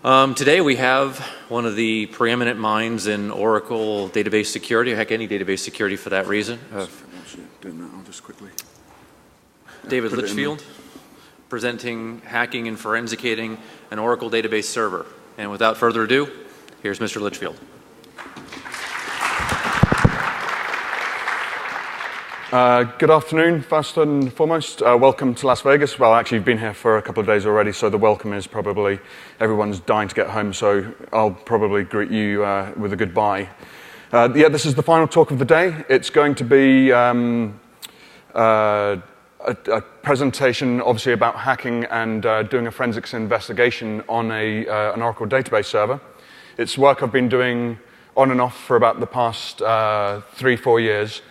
Today we have one of the preeminent minds in Oracle database security, heck, any database security for that reason. I'll just quickly. David Litchfield, presenting Hacking and Forensicating an Oracle database server. And without further ado, here's Mr. Litchfield. Good afternoon, first and foremost. Welcome to Las Vegas. Well, actually, you've been here for a couple of days already, so the welcome is probably everyone's dying to get home, so I'll probably greet you with a goodbye. This is the final talk of the day. It's going to be a presentation, obviously, about hacking and doing a forensics investigation on an Oracle database server. It's work I've been doing on and off for about the past 3-4 years.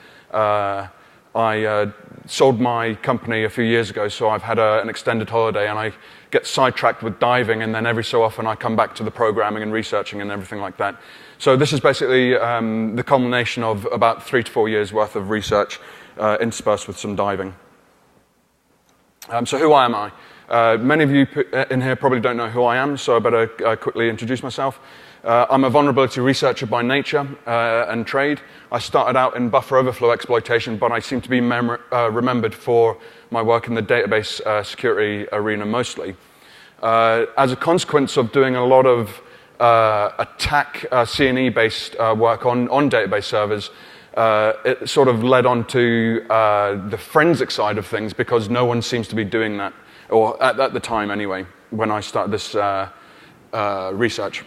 I sold my company a few years ago, so I've had an extended holiday, and I get sidetracked with diving, and then every so often I come back to the programming and researching and everything like that. So this is basically the culmination of about 3 to 4 years worth of research interspersed with some diving. So who am I? Many of you in here probably don't know who I am, so I better quickly introduce myself. I'm a vulnerability researcher by nature and trade. I started out in buffer overflow exploitation, but I seem to be remembered for my work in the database security arena mostly. As a consequence of doing a lot of attack C&E-based work on database servers, it sort of led on to the forensic side of things, because no one seems to be doing that, or at the time anyway, when I started this research.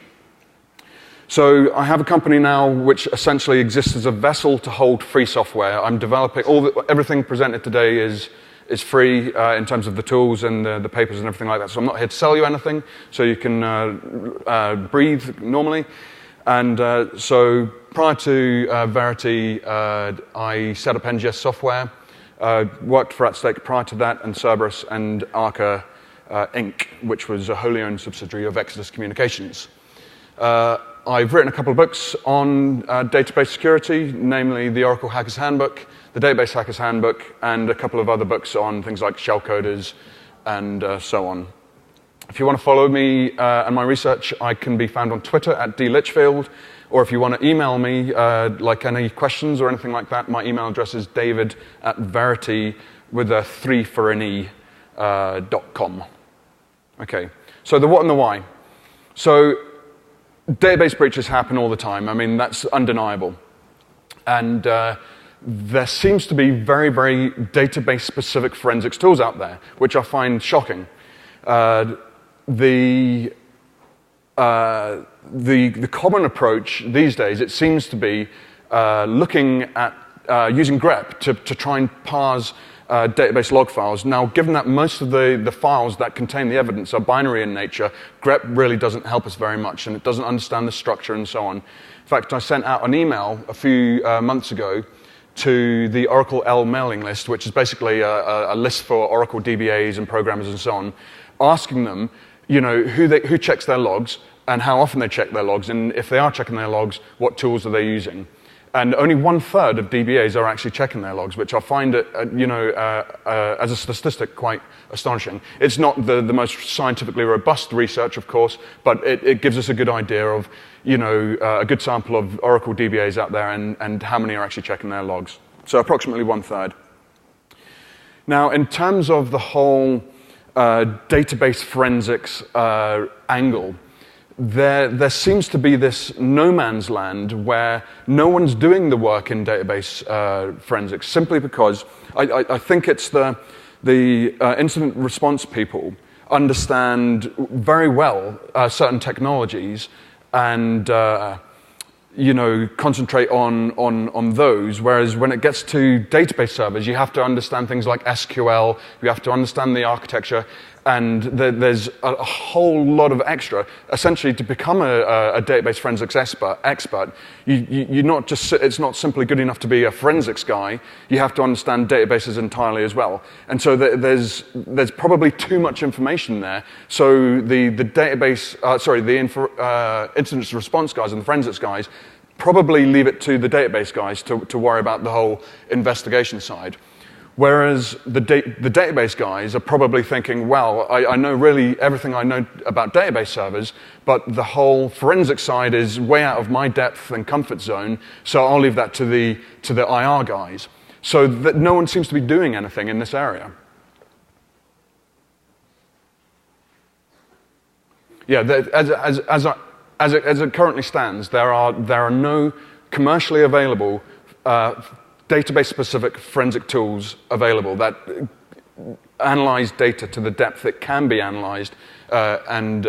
So I have a company now which essentially exists as a vessel to hold free software. I'm developing everything presented today is free in terms of the tools and the papers and everything like that. So I'm not here to sell you anything, so you can breathe normally. And so prior to Verity, I set up NGS software, worked for AtStake prior to that, and Cerberus and Arca Inc., which was a wholly owned subsidiary of Exodus Communications. I've written a couple of books on database security, namely the Oracle Hacker's Handbook, the Database Hacker's Handbook, and a couple of other books on things like shellcoders and so on. If you want to follow me and my research, I can be found on Twitter at @dlitchfield, or if you want to email me, like any questions or anything like that, my email address is david@verity with a 3 for an E, .com. Okay, so the what and the why. So database breaches happen all the time. I mean, that's undeniable. And there seems to be very, very database-specific forensics tools out there, which I find shocking. The common approach these days, it seems to be looking at using grep to try and parse database log files. Now, given that most of the files that contain the evidence are binary in nature, grep really doesn't help us very much, and it doesn't understand the structure and so on. In fact, I sent out an email a few months ago to the Oracle L mailing list, which is basically a list for Oracle DBAs and programmers and so on, asking them, you know, who checks their logs and how often they check their logs, and if they are checking their logs, what tools are they using. And only 1/3 of DBAs are actually checking their logs, which I find, as a statistic, quite astonishing. It's not the most scientifically robust research, of course, but it gives us a good idea of, a good sample of Oracle DBAs out there and how many are actually checking their logs. So approximately 1/3. Now, in terms of the whole database forensics angle, there seems to be this no man's land where no one's doing the work in database forensics, simply because I think it's the incident response people understand very well certain technologies and concentrate on those, whereas when it gets to database servers, you have to understand things like SQL, you have to understand the architecture, and there's a whole lot of extra. Essentially, to become a database forensics expert, it's not simply good enough to be a forensics guy. You have to understand databases entirely as well. And so there's probably too much information there. So the incident response guys and the forensics guys probably leave it to the database guys to worry about the whole investigation side. Whereas the database guys are probably thinking, well, I know really everything I know about database servers, but the whole forensic side is way out of my depth and comfort zone, so I'll leave that to the IR guys. So that no one seems to be doing anything in this area. Yeah, as it currently stands, there are no commercially available database-specific forensic tools available that analyze data to the depth it can be analyzed and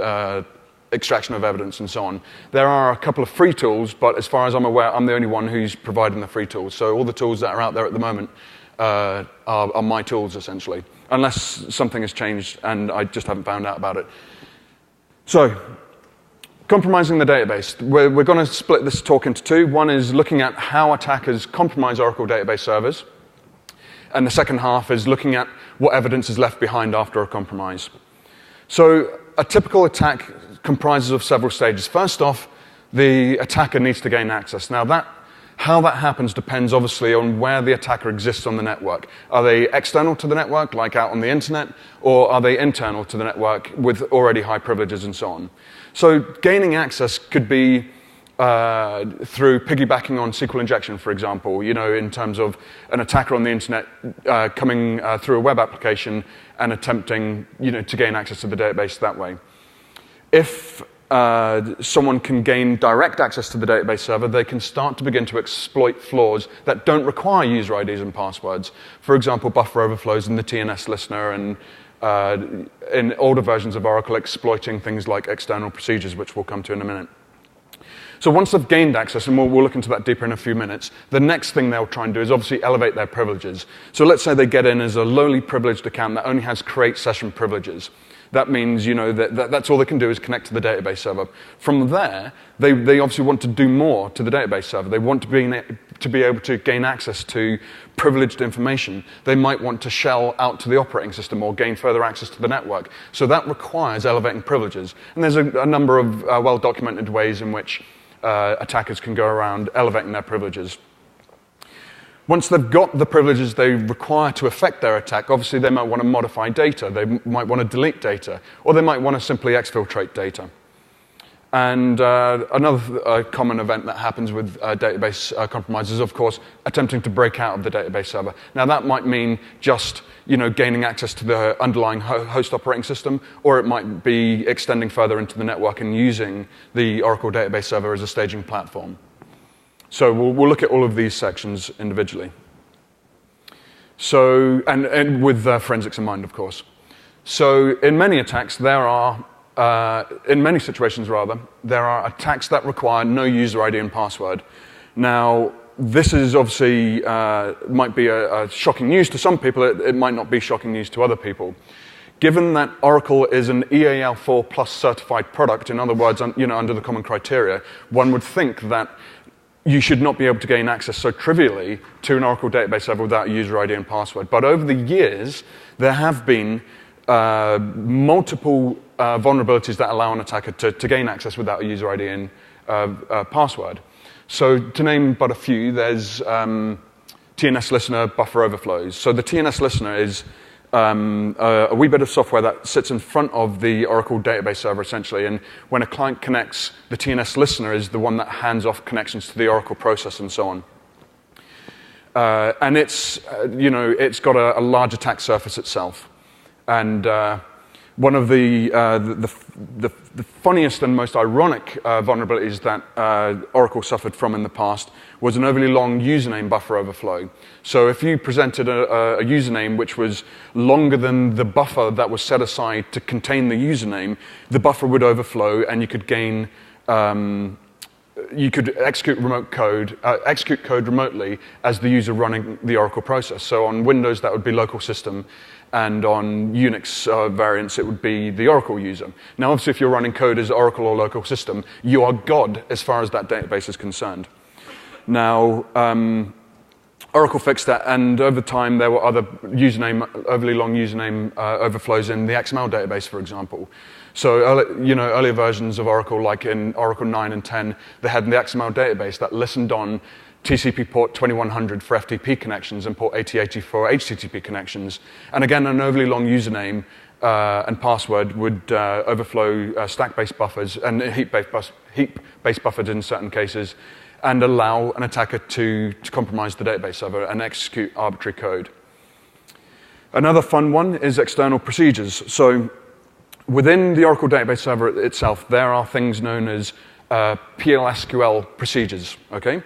extraction of evidence and so on. There are a couple of free tools, but as far as I'm aware, I'm the only one who's providing the free tools. So all the tools that are out there at the moment are my tools, essentially, unless something has changed and I just haven't found out about it. So, compromising the database. We're going to split this talk into two. One is looking at how attackers compromise Oracle database servers. And the second half is looking at what evidence is left behind after a compromise. So a typical attack comprises of several stages. First off, the attacker needs to gain access. Now, how that happens depends obviously on where the attacker exists on the network. Are they external to the network, like out on the internet, or are they internal to the network with already high privileges and so on? So gaining access could be through piggybacking on SQL injection, for example, in terms of an attacker on the internet coming through a web application and attempting to gain access to the database that way. If someone can gain direct access to the database server, they can start to begin to exploit flaws that don't require user IDs and passwords. For example, buffer overflows in the TNS listener and in older versions of Oracle exploiting things like external procedures, which we'll come to in a minute. So once they've gained access, and we'll look into that deeper in a few minutes, the next thing they'll try and do is obviously elevate their privileges. So let's say they get in as a lowly privileged account that only has create session privileges. That means that's all they can do is connect to the database server. From there, they obviously want to do more to the database server. They want to be able to gain access to privileged information. They might want to shell out to the operating system or gain further access to the network. So that requires elevating privileges. And there's a number of well-documented ways in which attackers can go around elevating their privileges. Once they've got the privileges they require to effect their attack, obviously they might want to modify data, they might want to delete data, or they might want to simply exfiltrate data. And another common event that happens with database compromise is, of course, attempting to break out of the database server. Now, that might mean just gaining access to the underlying host operating system, or it might be extending further into the network and using the Oracle database server as a staging platform. So we'll look at all of these sections individually. So, and with forensics in mind, of course. So in many attacks, in many situations rather, there are attacks that require no user ID and password. Now, this is obviously, might be a shocking news to some people, it might not be shocking news to other people. Given that Oracle is an EAL4 plus certified product, in other words, under the common criteria, one would think that you should not be able to gain access so trivially to an Oracle database server without a user ID and password. But over the years, there have been multiple vulnerabilities that allow an attacker to gain access without a user ID and password. So to name but a few, there's TNS listener buffer overflows. So the TNS listener is a wee bit of software that sits in front of the Oracle database server, essentially. And when a client connects, the TNS listener is the one that hands off connections to the Oracle process and so on. And it's got a large attack surface itself. And one of the funniest and most ironic vulnerabilities that Oracle suffered from in the past was an overly long username buffer overflow. So if you presented a username which was longer than the buffer that was set aside to contain the username, the buffer would overflow and you could gain you could execute code remotely as the user running the Oracle process. So on Windows, that would be local system, and on Unix variants, it would be the Oracle user. Now, obviously, if you're running code as Oracle or local system, you are God as far as that database is concerned. Now, Oracle fixed that, and over time, there were other overly long username overflows in the XML database, for example. So, earlier versions of Oracle, like in Oracle 9 and 10, they had the XML database that listened on TCP port 2100 for FTP connections and port 8080 for HTTP connections. And again, an overly long username and password would overflow stack-based buffers and heap-based buffers in certain cases, and allow an attacker to compromise the database server and execute arbitrary code. Another fun one is external procedures. So within the Oracle database server itself, there are things known as PLSQL procedures, okay?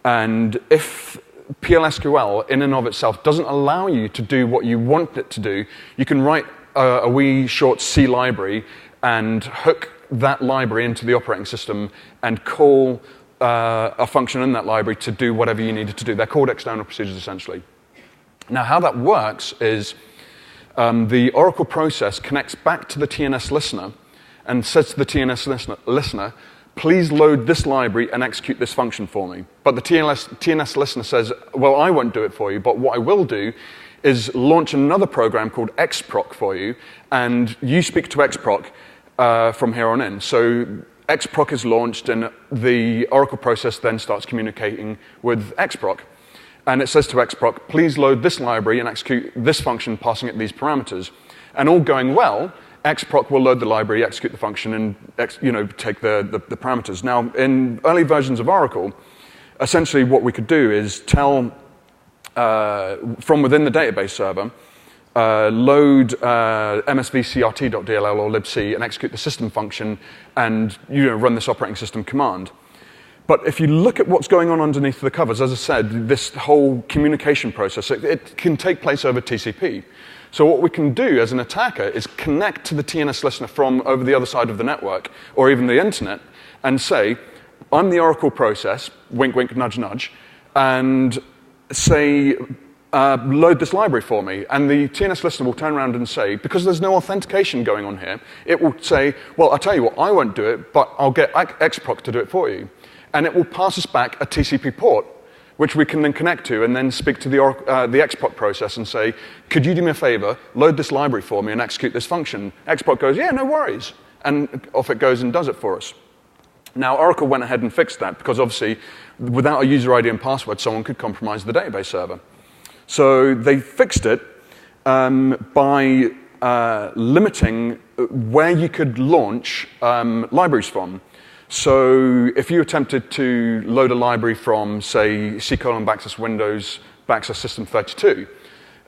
And if PLSQL in and of itself doesn't allow you to do what you want it to do, you can write a wee short C library and hook that library into the operating system and call a function in that library to do whatever you need it to do. They're called external procedures, essentially. Now, how that works is the Oracle process connects back to the TNS listener and says to the TNS listener, please load this library and execute this function for me. But the TNS listener says, well, I won't do it for you, but what I will do is launch another program called xproc for you, and you speak to xproc from here on in. So xproc is launched, and the Oracle process then starts communicating with xproc. And it says to xproc, please load this library and execute this function, passing it these parameters. And all going well, xproc will load the library, execute the function, and take the parameters. Now, in early versions of Oracle, essentially what we could do is tell from within the database server, load msvcrt.dll or libc and execute the system function and run this operating system command. But if you look at what's going on underneath the covers, as I said, this whole communication process, it can take place over TCP. So what we can do as an attacker is connect to the TNS listener from over the other side of the network or even the internet and say, I'm the Oracle process, wink, wink, nudge, nudge, and say, load this library for me. And the TNS listener will turn around and say, because there's no authentication going on here, it will say, well, I'll tell you what, I won't do it, but I'll get xproc to do it for you. And it will pass us back a TCP port, which we can then connect to and then speak to the xproc process and say, could you do me a favor, load this library for me and execute this function? xproc goes, yeah, no worries. And off it goes and does it for us. Now, Oracle went ahead and fixed that because obviously, without a user ID and password, someone could compromise the database server. So they fixed it by limiting where you could launch libraries from. So if you attempted to load a library from, say, C:\backslash Windows backslash System 32,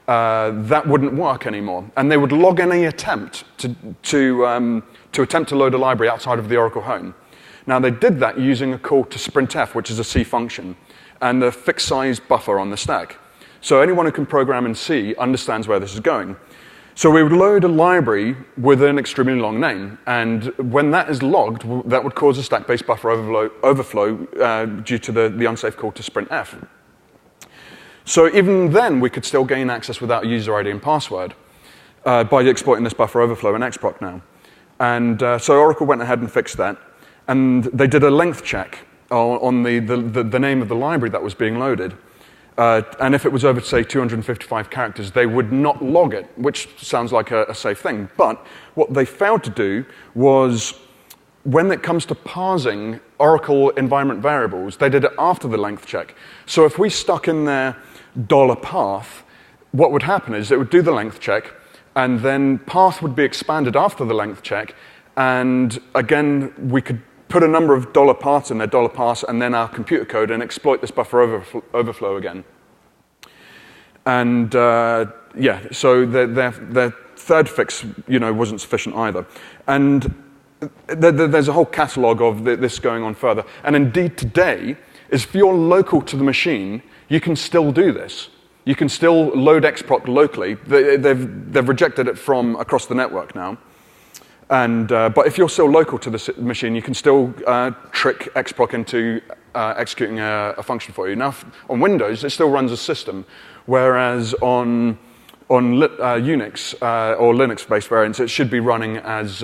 that wouldn't work anymore. And they would log any attempt to attempt to load a library outside of the Oracle home. Now, they did that using a call to sprintf, which is a C function, and the fixed size buffer on the stack. So anyone who can program in C understands where this is going. So we would load a library with an extremely long name, and when that is logged, that would cause a stack-based buffer overflow due to the unsafe call to sprintf. So even then, we could still gain access without a user ID and password by exploiting this buffer overflow in xproc now. And so Oracle went ahead and fixed that, and they did a length check on the name of the library that was being loaded. And if it was over, say, 255 characters, they would not log it, which sounds like a safe thing. But what they failed to do was, when it comes to parsing Oracle environment variables, they did it after the length check. So if we stuck in their $path, what would happen is it would do the length check, and then path would be expanded after the length check, and again, we could put a number of $paths in their $pass and then our computer code and exploit this buffer overflow again. And yeah, so their third fix, wasn't sufficient either. And there's a whole catalog of this going on further. And indeed today, if you're local to the machine, you can still do this. You can still load xproc locally. They've rejected it from across the network now. And, but if you're still local to the machine, you can still trick xproc into executing a function for you. Now, on Windows, it still runs a system, whereas on Unix or Linux-based variants, it should be running as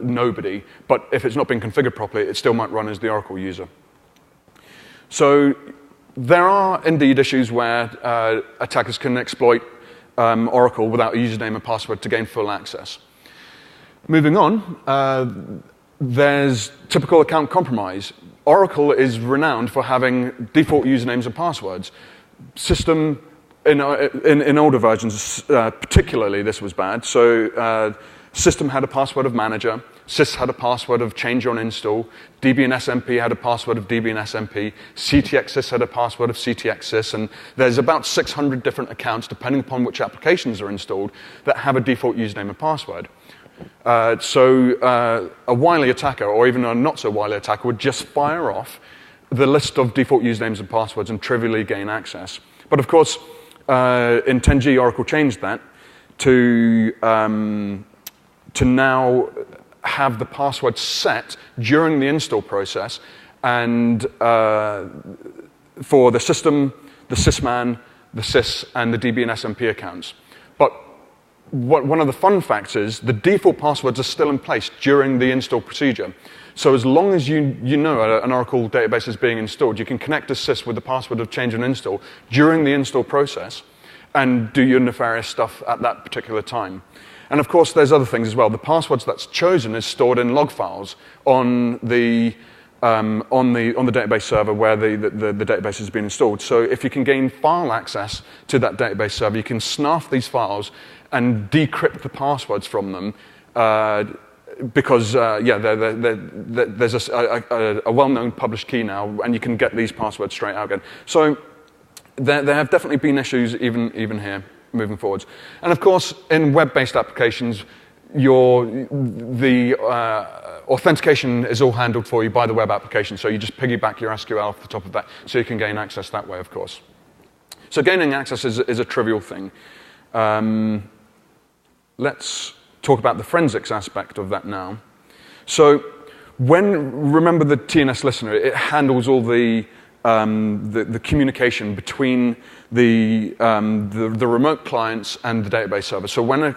nobody. But if it's not been configured properly, it still might run as the Oracle user. So there are indeed issues where attackers can exploit Oracle without a username and password to gain full access. Moving on, there's typical account compromise. Oracle is renowned for having default usernames and passwords. System, in older versions, particularly this was bad. So System had a password of manager, Sys had a password of change on install, DBNSMP had a password of DBNSMP, CTXSys had a password of CTXSys, and there's about 600 different accounts, depending upon which applications are installed, that have a default username and password. So a wily attacker, or even a not-so-wily attacker, would just fire off the list of default usernames and passwords and trivially gain access. But of course, in 10G, Oracle changed that to now have the password set during the install process, and for the system, the sysman, the sys, and the DBNSMP accounts. But one of the fun facts is the default passwords are still in place during the install procedure. So as long as you know an Oracle database is being installed, you can connect to sys with the password of change and install during the install process and do your nefarious stuff at that particular time. And of course, there's other things as well. The passwords that's chosen is stored in log files on the database server where the database has been installed. So if you can gain file access to that database server, you can snarf these files and decrypt the passwords from them because, there's a well-known published key now, and you can get these passwords straight out again. So there have definitely been issues even here moving forwards. And of course, in web-based applications, the authentication is all handled for you by the web application, so you just piggyback your SQL off the top of that, so you can gain access that way, of course. So gaining access is a trivial thing. Let's talk about the forensics aspect of that now. So remember the TNS listener, it handles all the communication between the remote clients and the database server. So when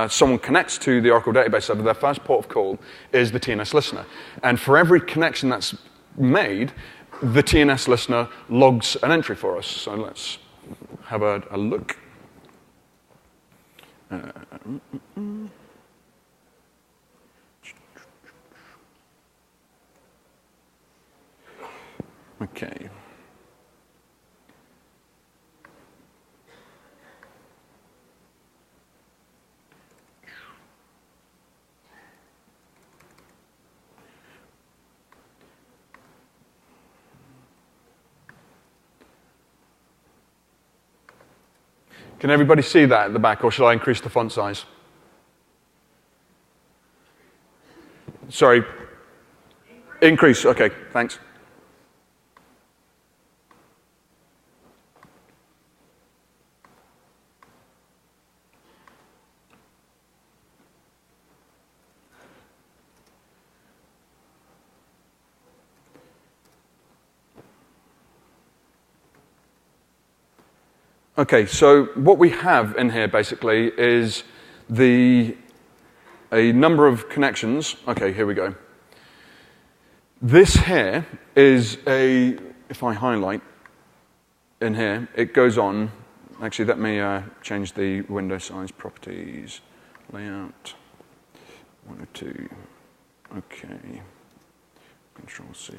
someone connects to the Oracle database server, their first port of call is the TNS listener. And for every connection that's made, the TNS listener logs an entry for us. So let's have a look. Okay. Can everybody see that at the back, or shall I increase the font size? Sorry. Increase. Okay, thanks. Okay, so what we have in here basically is a number of connections. Okay, here we go. This here is if I highlight in here, it goes on. Actually, let me change the window size, properties, layout, 102. Okay, Control C.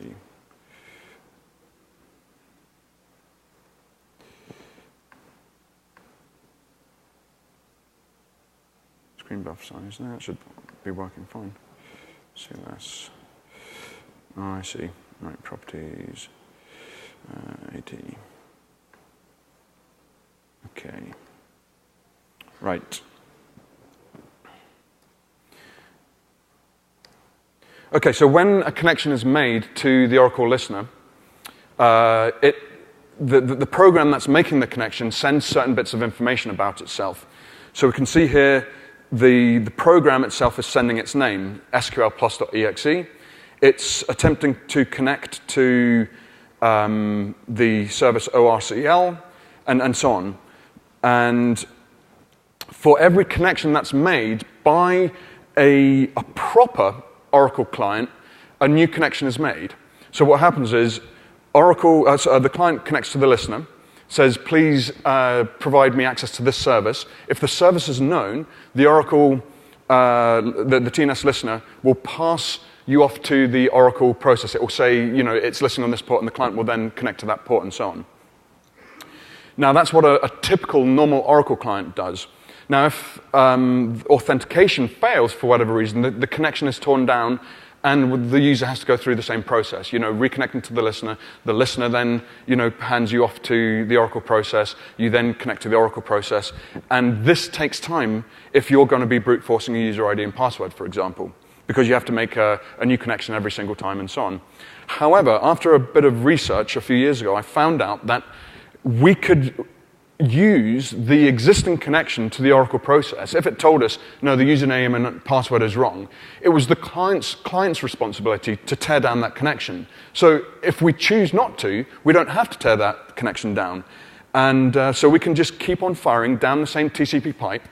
Screen buff size, that should be working fine. CLS. Oh, I see. Right, properties. 80. Okay. Right. Okay, so when a connection is made to the Oracle listener, the program that's making the connection sends certain bits of information about itself. So we can see here the program itself is sending its name, sqlplus.exe. It's attempting to connect to the service ORCL, and so on. And for every connection that's made by a proper Oracle client, a new connection is made. So what happens is the client connects to the listener, says, please provide me access to this service. If the service is known, the Oracle, the TNS listener will pass you off to the Oracle process. It will say, it's listening on this port, and the client will then connect to that port and so on. Now, that's what a typical normal Oracle client does. Now, if authentication fails for whatever reason, the connection is torn down, and the user has to go through the same process, reconnecting to the listener. The listener then, hands you off to the Oracle process. You then connect to the Oracle process. And this takes time if you're going to be brute forcing a user ID and password, for example, because you have to make a new connection every single time and so on. However, after a bit of research a few years ago, I found out that we could use the existing connection to the Oracle process. If it told us, no, the username and password is wrong, it was the client's responsibility to tear down that connection. So if we choose not to, we don't have to tear that connection down. And so we can just keep on firing down the same TCP pipe,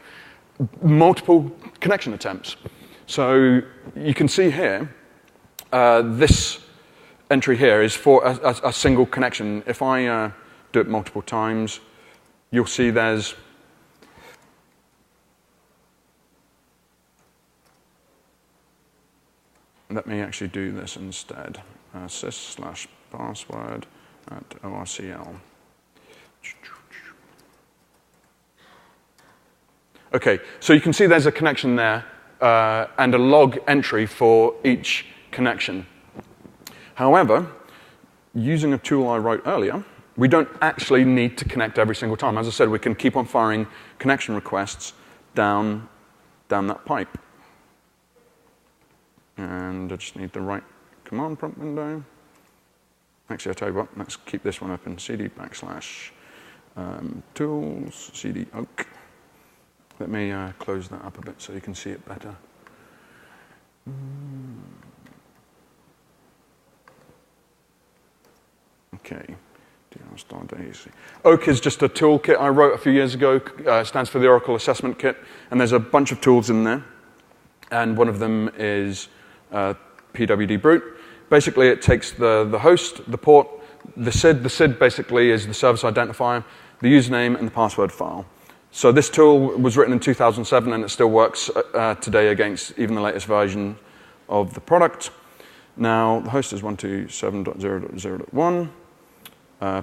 multiple connection attempts. So you can see here, this entry here is for a single connection. If I do it multiple times, you'll see there's let me actually do this instead. sys/password at ORCL. Okay, so you can see there's a connection there and a log entry for each connection. However, using a tool I wrote earlier, we don't actually need to connect every single time. As I said, we can keep on firing connection requests down that pipe. And I just need the right command prompt window. Actually, I'll tell you what, let's keep this one open. cd/tools, cd oak. Let me close that up a bit so you can see it better. Okay. Oak is just a toolkit I wrote a few years ago. Stands for the Oracle Assessment Kit. And there's a bunch of tools in there. And one of them is PWD Brute. Basically, it takes the host, the port, the SID. The SID basically is the service identifier, the username, and the password file. So this tool was written in 2007, and it still works today against even the latest version of the product. Now, the host is 127.0.0.1.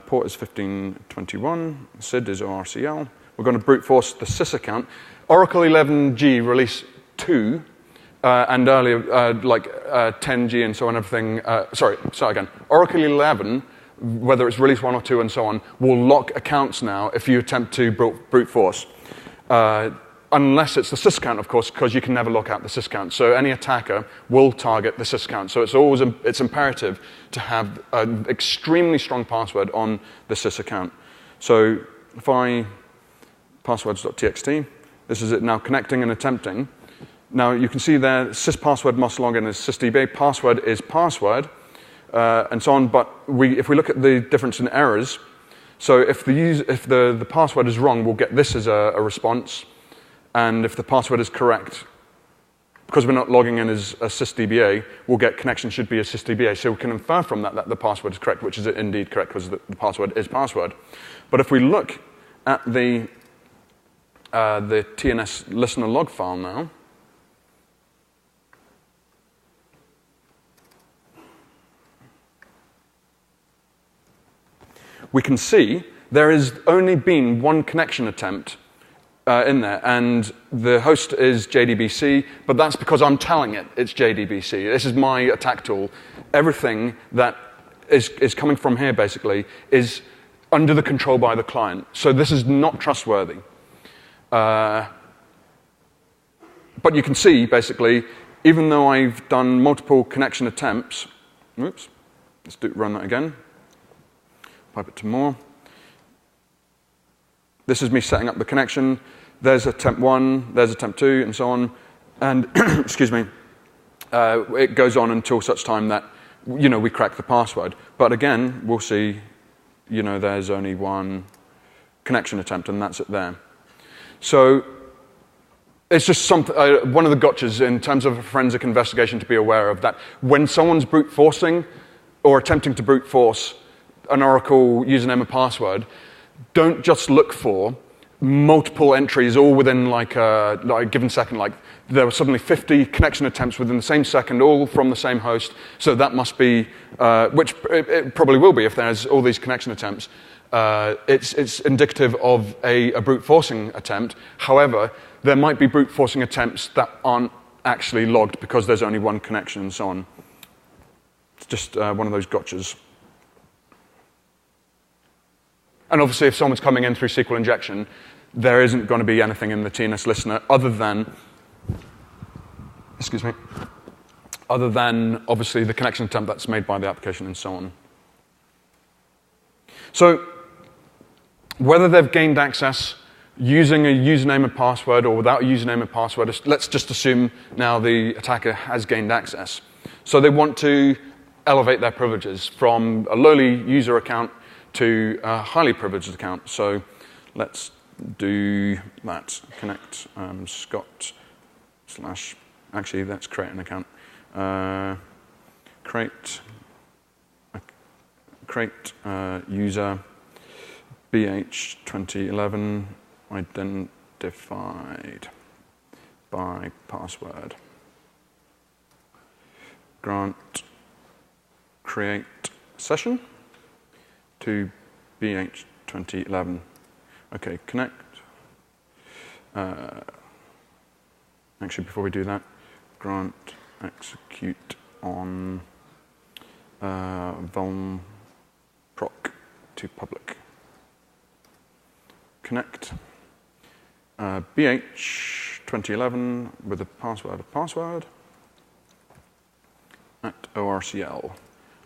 Port is 1521. SID is ORCL. We're going to brute force the sys account. Oracle 11G release 2, and earlier, 10G and so on, everything. Sorry, start again. Oracle 11, whether it's release 1 or 2 and so on, will lock accounts now if you attempt to brute force. Unless it's the sys account, of course, because you can never lock out the sys account. So any attacker will target the sys account. So it's imperative to have an extremely strong password on the sys account. So if I passwords.txt, this is it now connecting and attempting. Now you can see there, sys password must log in as sysdb, password is password, and so on. But if we look at the difference in errors, so if the password is wrong, we'll get this as a response. And if the password is correct, because we're not logging in as a sysdba, we'll get connection should be a sysdba. So we can infer from that the password is correct, which is indeed correct because the password is password. But if we look at the TNS listener log file now, we can see there has only been one connection attempt in there, and the host is JDBC, but that's because I'm telling it it's JDBC. This is my attack tool. Everything that is coming from here, basically, is under the control by the client. So this is not trustworthy. But you can see, basically, even though I've done multiple connection attempts, oops, let's run that again. Pipe it to more. This is me setting up the connection. There's attempt 1, there's attempt 2, and so on. And, excuse me, it goes on until such time that, we crack the password. But again, we'll see, there's only one connection attempt, and that's it there. So it's just one of the gotchas in terms of a forensic investigation to be aware of, that when someone's brute forcing or attempting to brute force an Oracle username and password, don't just look for multiple entries all within like a given second. Like there were suddenly 50 connection attempts within the same second, all from the same host. So that must be, which it probably will be if there's all these connection attempts. It's indicative of a brute forcing attempt. However, there might be brute forcing attempts that aren't actually logged because there's only one connection and so on. It's just one of those gotchas. And obviously, if someone's coming in through SQL injection, there isn't going to be anything in the TNS listener other than, excuse me, other than obviously the connection attempt that's made by the application and so on. So whether they've gained access using a username and password or without a username and password, let's just assume now the attacker has gained access. So they want to elevate their privileges from a lowly user account to a highly privileged account. So let's do that. Connect Scott / actually, let's create an account. Create user BH 2011 identified by password. Grant create session to BH 2011. Okay, connect. Actually, before we do that, grant execute on vuln proc to public. Connect BH 2011 with a password of password at ORCL.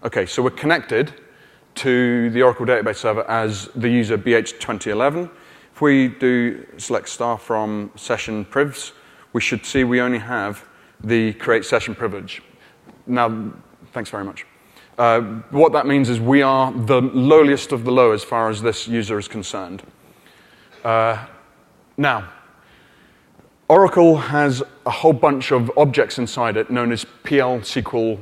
Okay, so we're connected to the Oracle database server as the user BH 2011. If we do select star from session privs, we should see we only have the create session privilege. Now, thanks very much. What that means is we are the lowliest of the low as far as this user is concerned. Now, Oracle has a whole bunch of objects inside it known as PL SQL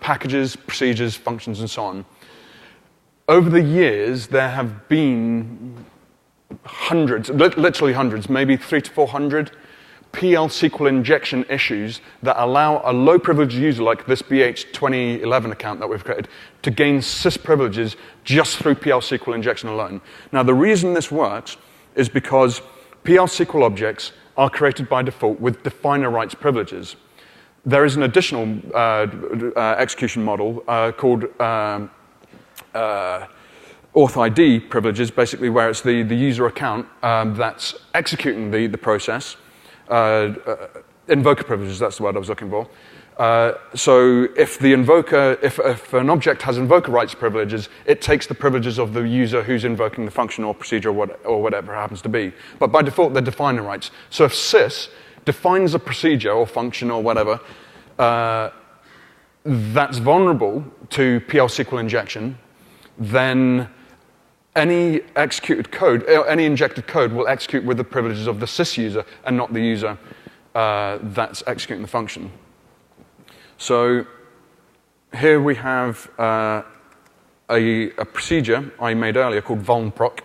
packages, procedures, functions, and so on. Over the years, there have been hundreds, literally hundreds, maybe 300 to 400 PL SQL injection issues that allow a low-privileged user like this BH 2011 account that we've created to gain sys privileges just through PL SQL injection alone. Now, the reason this works is because PL SQL objects are created by default with definer rights privileges. There is an additional execution model called auth ID privileges, basically where it's the user account that's executing the process. Invoker privileges, that's the word I was looking for. So if the invoker, if an object has invoker rights privileges, it takes the privileges of the user who's invoking the function or procedure or whatever it happens to be. But by default, they're definer rights. So if sys defines a procedure or function or whatever that's vulnerable to PL SQL injection, then any executed code, any injected code will execute with the privileges of the sys user and not the user that's executing the function. So here we have a procedure I made earlier called vulnproc.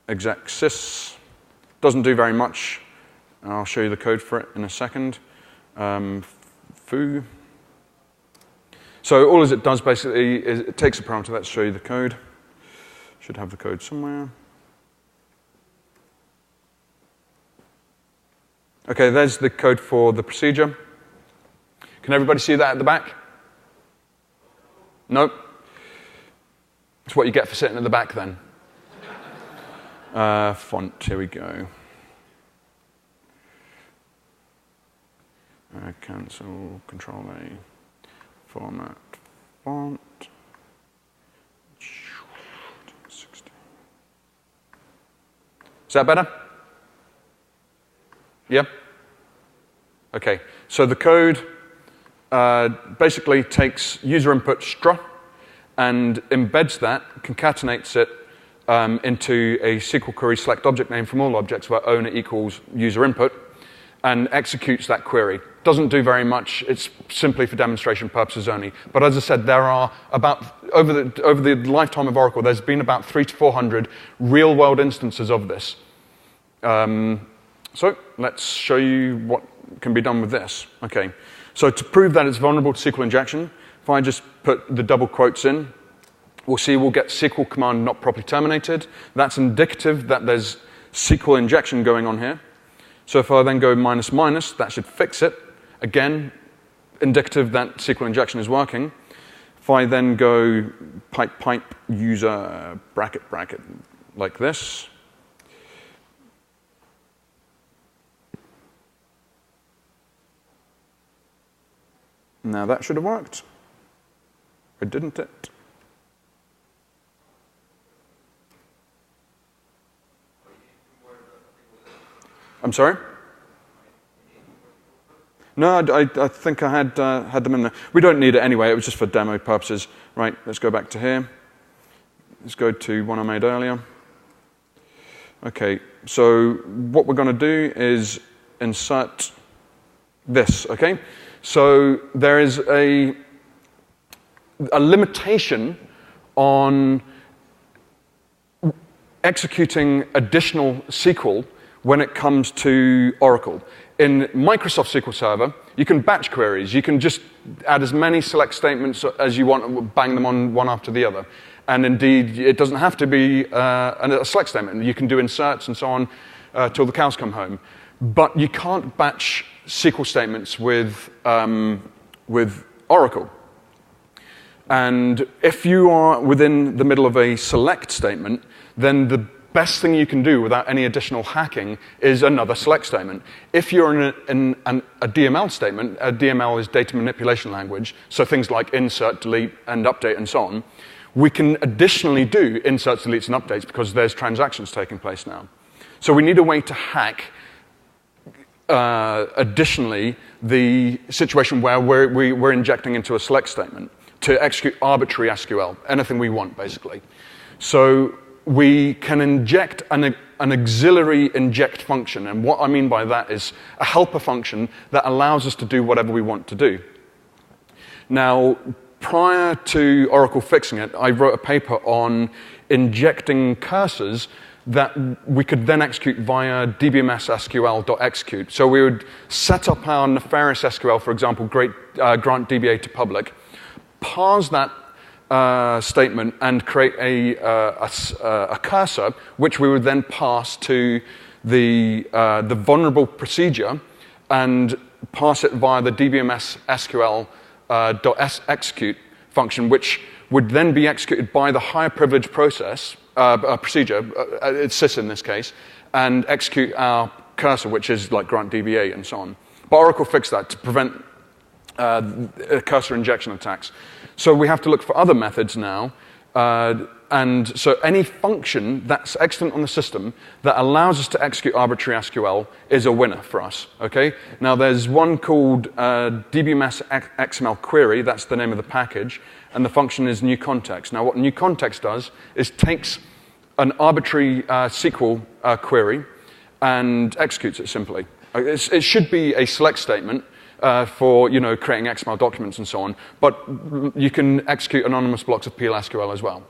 Exec sys doesn't do very much. I'll show you the code for it in a second. Foo. So all it does basically is it takes a parameter. Let's show you the code. Should have the code somewhere. Okay, there's the code for the procedure. Can everybody see that at the back? Nope. It's what you get for sitting at the back then. Font, here we go. Cancel, Control A, format, font. 60. Is that better? Yeah? Okay, so the code basically takes user input str and embeds that, concatenates it into a SQL query select object name from all objects where owner equals user input and executes that query. doesn't do very much. It's simply for demonstration purposes only. But as I said, there are about, over the lifetime of Oracle, there's been about 300 to 400 real-world instances of this. So let's show you what can be done with this. Okay. So to prove that it's vulnerable to SQL injection, if I just put the double quotes in, we'll get SQL command not properly terminated. That's indicative that there's SQL injection going on here. So if I then go minus minus, that should fix it. Again, indicative that SQL injection is working. If I then go pipe user bracket like this, now that should have worked. Or didn't it? I'm sorry? No, I think I had them in there. We don't need it anyway. It was just for demo purposes. Right, let's go back to here. Let's go to one I made earlier. Okay, so what we're going to do is insert this, okay? So there is a limitation on executing additional SQL when it comes to Oracle. In Microsoft SQL Server, you can batch queries. You can just add as many select statements as you want and bang them on one after the other. And indeed, it doesn't have to be a select statement. You can do inserts and so on till the cows come home. But you can't batch SQL statements with Oracle. And if you are within the middle of a select statement, then the best thing you can do without any additional hacking is another select statement. If you're in a DML statement, a DML is data manipulation language, so things like insert, delete, and update, and so on, we can additionally do inserts, deletes, and updates because there's transactions taking place now. So we need a way to hack additionally the situation where we're injecting into a select statement to execute arbitrary SQL, anything we want, basically. So we can inject an auxiliary inject function, and what I mean by that is a helper function that allows us to do whatever we want to do. Now, prior to Oracle fixing it, I wrote a paper on injecting cursors that we could then execute via dbms SQL.execute. So we would set up our nefarious SQL, for example, grant DBA to public, parse that statement and create a cursor, which we would then pass to the vulnerable procedure and pass it via the dbms SQL.execute function, which would then be executed by the higher privilege process procedure, it's sys in this case, and execute our cursor, which is like grant DBA and so on. But Oracle fixed that to prevent cursor injection attacks. So we have to look for other methods now. And so any function that's extant on the system that allows us to execute arbitrary SQL is a winner for us, okay? Now there's one called dbms XML query, that's the name of the package, and the function is new context. Now what new context does is takes an arbitrary SQL query and executes it simply. It should be a select statement for creating XML documents and so on, but you can execute anonymous blocks of PLSQL as well.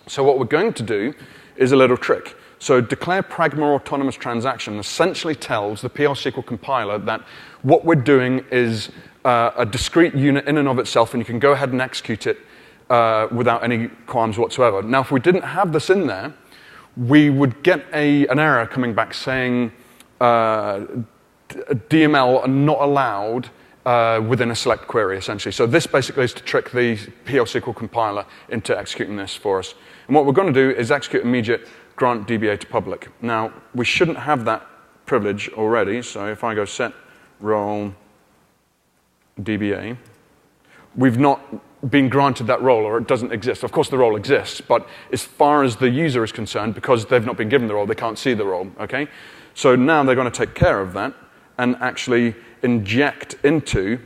So what we're going to do is a little trick. So declare pragma autonomous transaction essentially tells the PL/SQL compiler that what we're doing is a discrete unit in and of itself, and you can go ahead and execute it without any qualms whatsoever. Now, if we didn't have this in there, we would get an error coming back saying DML are not allowed within a select query, essentially. So this basically is to trick the PL/SQL compiler into executing this for us. And what we're going to do is execute immediate grant DBA to public. Now, we shouldn't have that privilege already, so if I go set role DBA, we've not been granted that role, or it doesn't exist. Of course, the role exists, but as far as the user is concerned, because they've not been given the role, they can't see the role, okay? So now they're going to take care of that and actually inject into,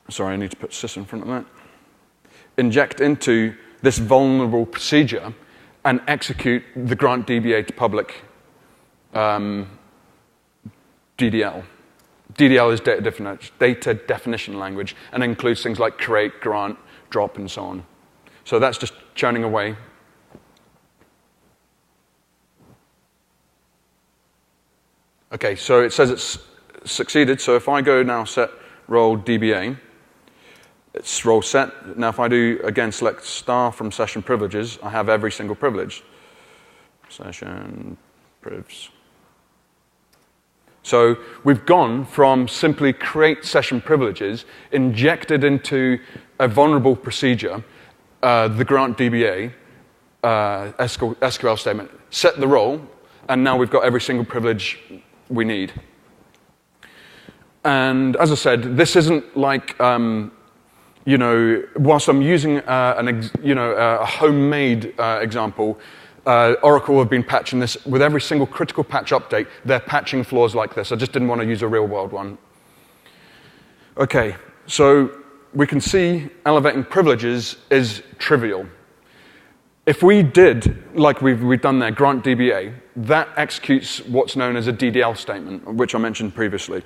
sorry, I need to put sys in front of that, inject into this vulnerable procedure and execute the grant DBA to public DDL, DDL is data definition language, and includes things like create, grant, drop, and so on. So that's just churning away. OK, so it says it's succeeded. So if I go now set role DBA, it's role set. Now if I do, again, select star from session privileges, I have every single privilege. Session privs. So we've gone from simply create session privileges, injected into a vulnerable procedure, the grant DBA SQL statement, set the role, and now we've got every single privilege we need. And as I said, this isn't like, whilst I'm using a homemade example, Oracle have been patching this with every single critical patch update. They're patching flaws like this. I just didn't want to use a real-world one. OK, so we can see elevating privileges is trivial. If we did, like we've done there, grant DBA, that executes what's known as a DDL statement, which I mentioned previously.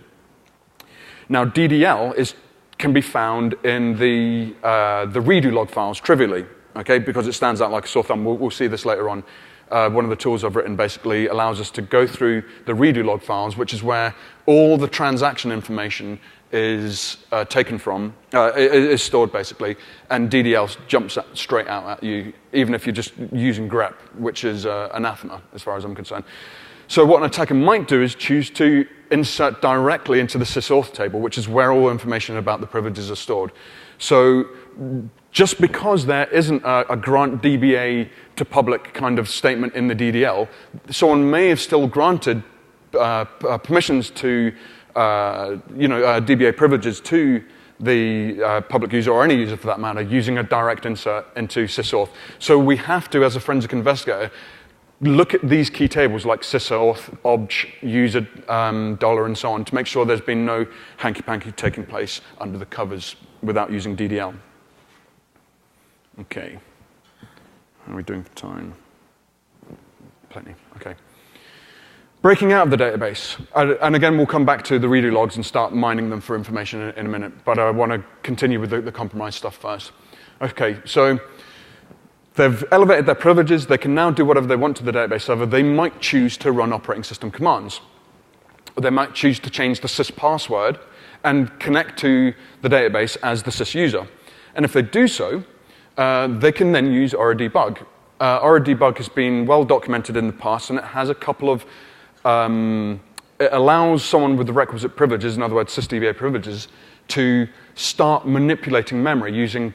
Now, DDL can be found in the redo log files trivially, okay, because it stands out like a sore thumb. We'll see this later on. One of the tools I've written basically allows us to go through the redo log files, which is where all the transaction information is taken from, is stored basically, and DDL jumps straight out at you, even if you're just using grep, which is anathema as far as I'm concerned. So what an attacker might do is choose to insert directly into the sysauth table, which is where all information about the privileges are stored. So just because there isn't a grant DBA to public kind of statement in the DDL, someone may have still granted permissions to DBA privileges to the public user, or any user for that matter, using a direct insert into sysauth. So we have to, as a forensic investigator, look at these key tables like sysauth, obj, user, dollar, and so on to make sure there's been no hanky-panky taking place under the covers without using DDL. OK. How are we doing for time? Plenty. OK. Breaking out of the database. And again, we'll come back to the redo logs and start mining them for information in a minute. But I want to continue with the compromise stuff first. OK, so they've elevated their privileges. They can now do whatever they want to the database server. They might choose to run operating system commands. Or they might choose to change the sys password and connect to the database as the sys user. And if they do so, they can then use ORA-debug. ORA-debug has been well documented in the past, and it has a couple of it allows someone with the requisite privileges, in other words, sysdba privileges, to start manipulating memory using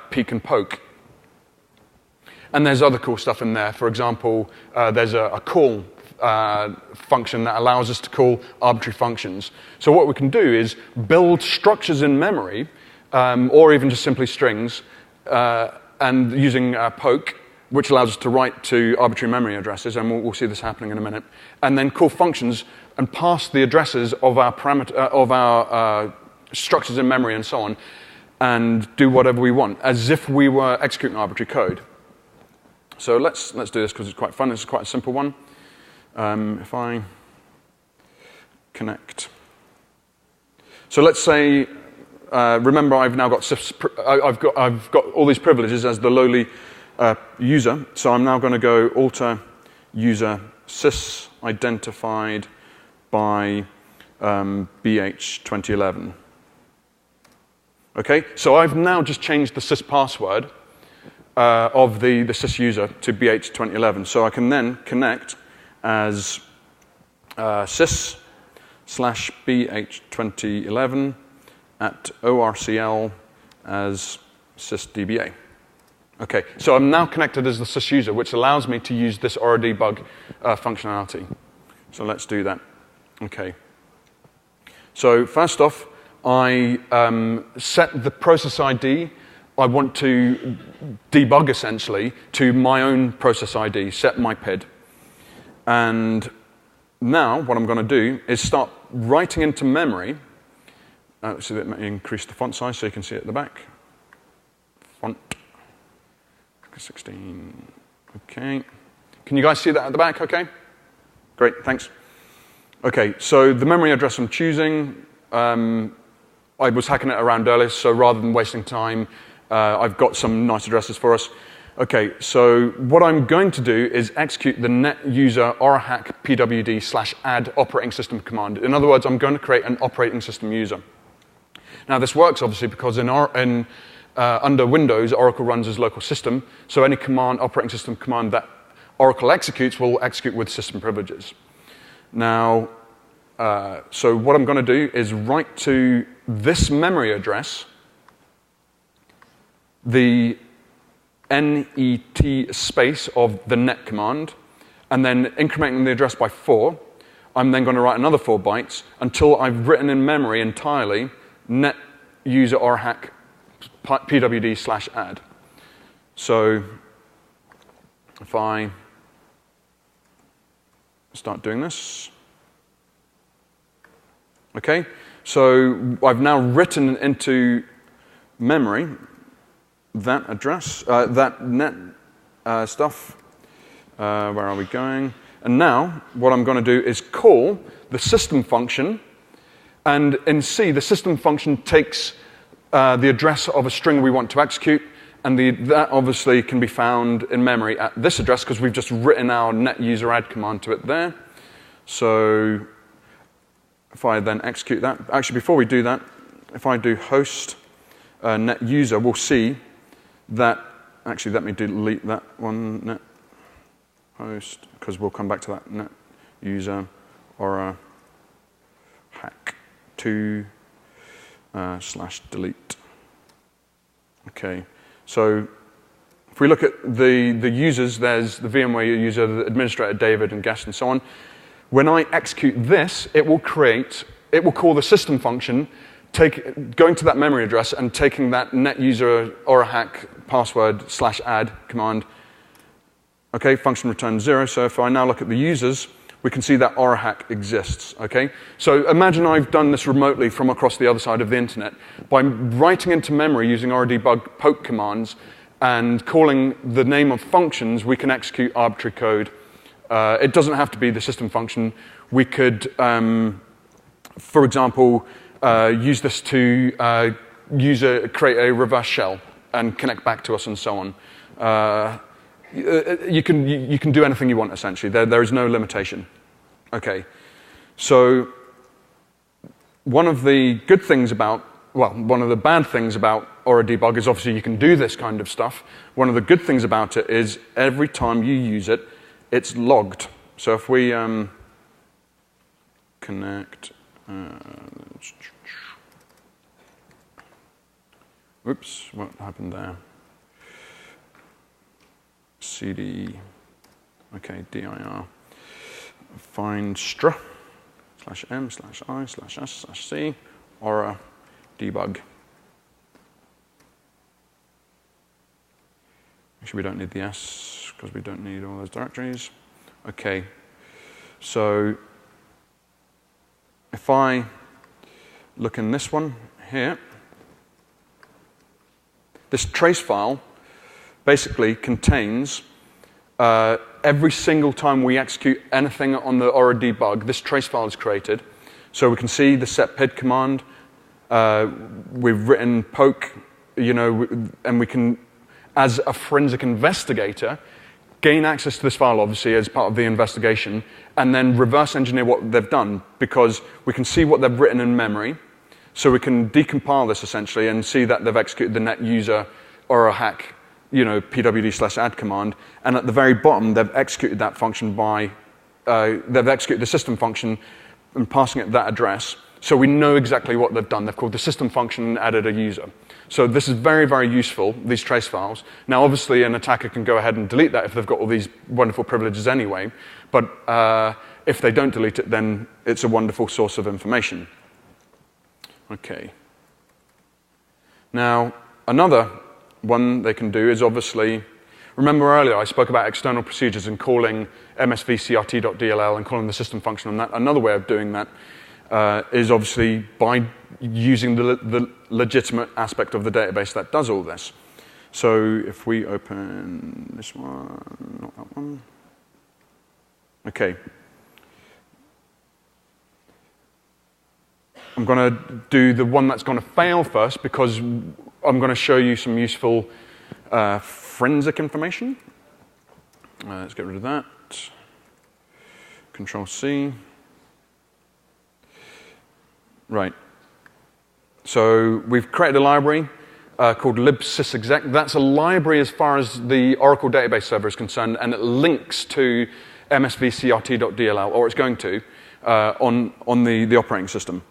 peek and poke. And there's other cool stuff in there. For example, there's a call function that allows us to call arbitrary functions. So what we can do is build structures in memory, or even just simply strings, and using poke, which allows us to write to arbitrary memory addresses, and we'll see this happening in a minute, and then call functions and pass the addresses of our structures in memory and so on, and do whatever we want, as if we were executing arbitrary code. So let's do this because it's quite fun. It's quite a simple one. If I connect. So let's say, remember I've now got I've got all these privileges as the lowly user. So I'm now going to go alter user sys identified by BH 2011. Okay, so I've now just changed the sys password of the sys user to BH 2011. So I can then connect as sys /BH 2011 at ORCL as sysdba. Okay, so I'm now connected as the sys user, which allows me to use this ORA-debug functionality. So let's do that. Okay. So first off, I set the process ID I want to debug, essentially, to my own process ID, set my PID. And now what I'm going to do is start writing into memory. So let me increase the font size so you can see it at the back. Font 16. OK. Can you guys see that at the back OK? Great, thanks. OK, so the memory address I'm choosing, I was hacking it around earlier, so rather than wasting time, I've got some nice addresses for us. Okay, so what I'm going to do is execute the net user orahack pwd/add operating system command. In other words, I'm going to create an operating system user. Now, this works obviously because under Windows, Oracle runs as local system, so any operating system command that Oracle executes will execute with system privileges. Now, so what I'm going to do is write to this memory address the net space of the net command, and then incrementing the address by 4, I'm then going to write another 4 bytes until I've written in memory entirely net user orahack pwd/add. So if I start doing this, okay, so I've now written into memory that address, that net stuff. Where are we going? And now what I'm going to do is call the system function, and in C, the system function takes the address of a string we want to execute, and that obviously can be found in memory at this address because we've just written our net user add command to it there. So if I then execute that, actually before we do that, if I do host net user, we'll see that, actually let me delete that one, net host, because we'll come back to that net user or hack 2 /delete. Okay, so if we look at the users, there's the VMware user, the administrator David and guest and so on. When I execute this, it will call the system function, going to that memory address and taking that net user orahack password/add command. Okay, function returns 0. So if I now look at the users, we can see that orahack exists. Okay, so imagine I've done this remotely from across the other side of the internet by writing into memory using oradebug poke commands and calling the name of functions. We can execute arbitrary code. It doesn't have to be the system function. We could, for example, use this to create a reverse shell and connect back to us and so on. You can do anything you want, essentially. There is no limitation. Okay, so one of the good things about, well, one of the bad things about oradebug is obviously you can do this kind of stuff. One of the good things about it is every time you use it, it's logged. So if we connect, whoops, what happened there? cd, okay, dir, find str /m/i/s/c or debug. Actually, we don't need the s because we don't need all those directories. Okay, so if I look in this one here, this trace file basically contains every single time we execute anything on the oradebug, this trace file is created. So we can see the setpid command. We've written poke, and we can, as a forensic investigator, gain access to this file, obviously, as part of the investigation, and then reverse engineer what they've done, because we can see what they've written in memory. So we can decompile this, essentially, and see that they've executed the net user or a hack, pwd/add command, and at the very bottom, they've executed that function they've executed the system function and passing it that address. So we know exactly what they've done. They've called the system function and added a user. So this is very, very useful, these trace files. Now, obviously, an attacker can go ahead and delete that if they've got all these wonderful privileges anyway. But if they don't delete it, then it's a wonderful source of information. Okay. Now, another one they can do is obviously, remember earlier I spoke about external procedures and calling msvcrt.dll and calling the system function on that. Another way of doing that is obviously by using the legitimate aspect of the database that does all this. So if we open this one, not that one. Okay. I'm going to do the one that's going to fail first because I'm going to show you some useful forensic information. Let's get rid of that. Control-C. Right. So we've created a library called libsysexec. That's a library as far as the Oracle database server is concerned, and it links to msvcrt.dll, or it's going to, on the operating system.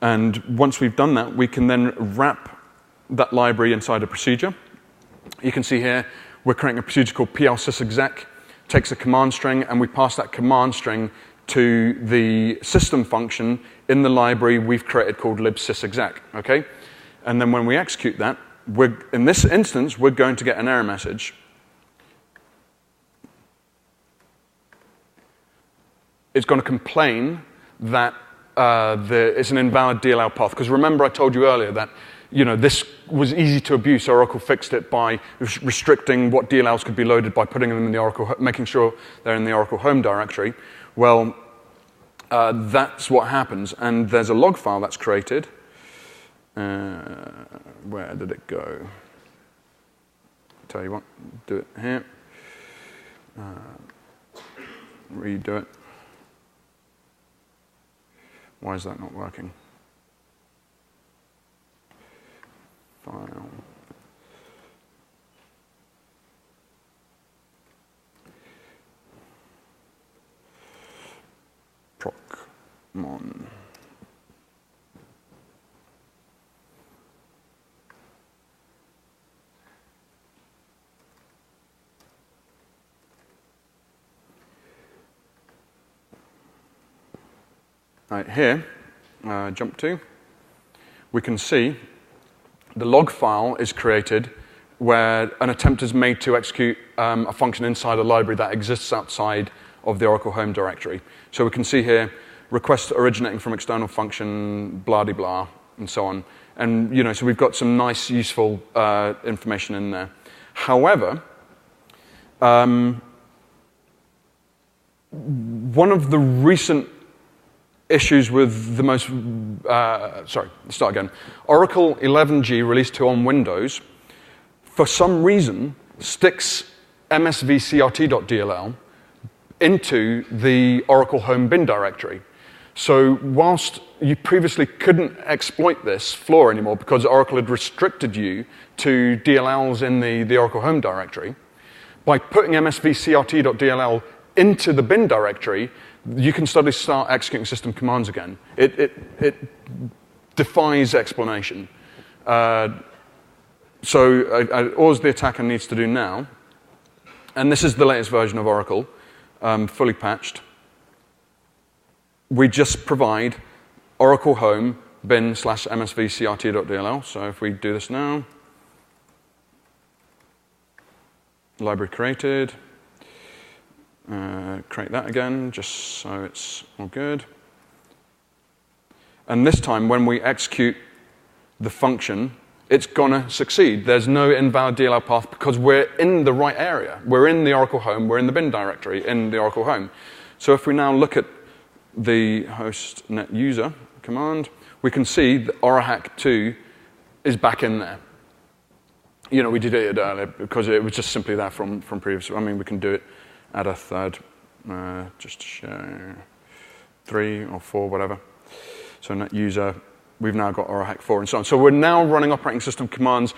And once we've done that, we can then wrap that library inside a procedure. You can see here, we're creating a procedure called plsysexec, takes a command string, and we pass that command string to the system function in the library we've created called libsysexec, okay? And then when we execute that, in this instance, we're going to get an error message. It's going to complain that it's an invalid DLL path. Because remember I told you earlier that this was easy to abuse. Oracle fixed it by restricting what DLLs could be loaded by putting them in the Oracle, making sure they're in the Oracle home directory. Well, that's what happens. And there's a log file that's created. Where did it go? Tell you what, do it here. Redo it. Why is that not working? File. Procmon. Right, here, jump to, we can see the log file is created where an attempt is made to execute a function inside a library that exists outside of the Oracle home directory. So we can see here, request originating from external function, blah-de-blah, and so on. And, so we've got some nice, useful information in there. However, one of the recent issues with the most, sorry, let's start again. Oracle 11g release 2 on Windows, for some reason, sticks msvcrt.dll into the Oracle home bin directory. So whilst you previously couldn't exploit this flaw anymore because Oracle had restricted you to DLLs in the Oracle home directory, by putting msvcrt.dll into the bin directory, you can start executing system commands again. It defies explanation. So all the attacker needs to do now, and this is the latest version of Oracle, fully patched. We just provide Oracle home bin /msvcrt.dll. So if we do this now, library created. Create that again, just so it's all good. And this time, when we execute the function, it's going to succeed. There's no invalid DLL path because we're in the right area. We're in the Oracle home. We're in the bin directory in the Oracle home. So if we now look at the host net user command, we can see that orahack2 is back in there. We did it earlier because it was just simply there from previous. I mean, we can do it. Add a third, just to show 3 or 4, whatever. So net user, we've now got orahack4 and so on. So we're now running operating system commands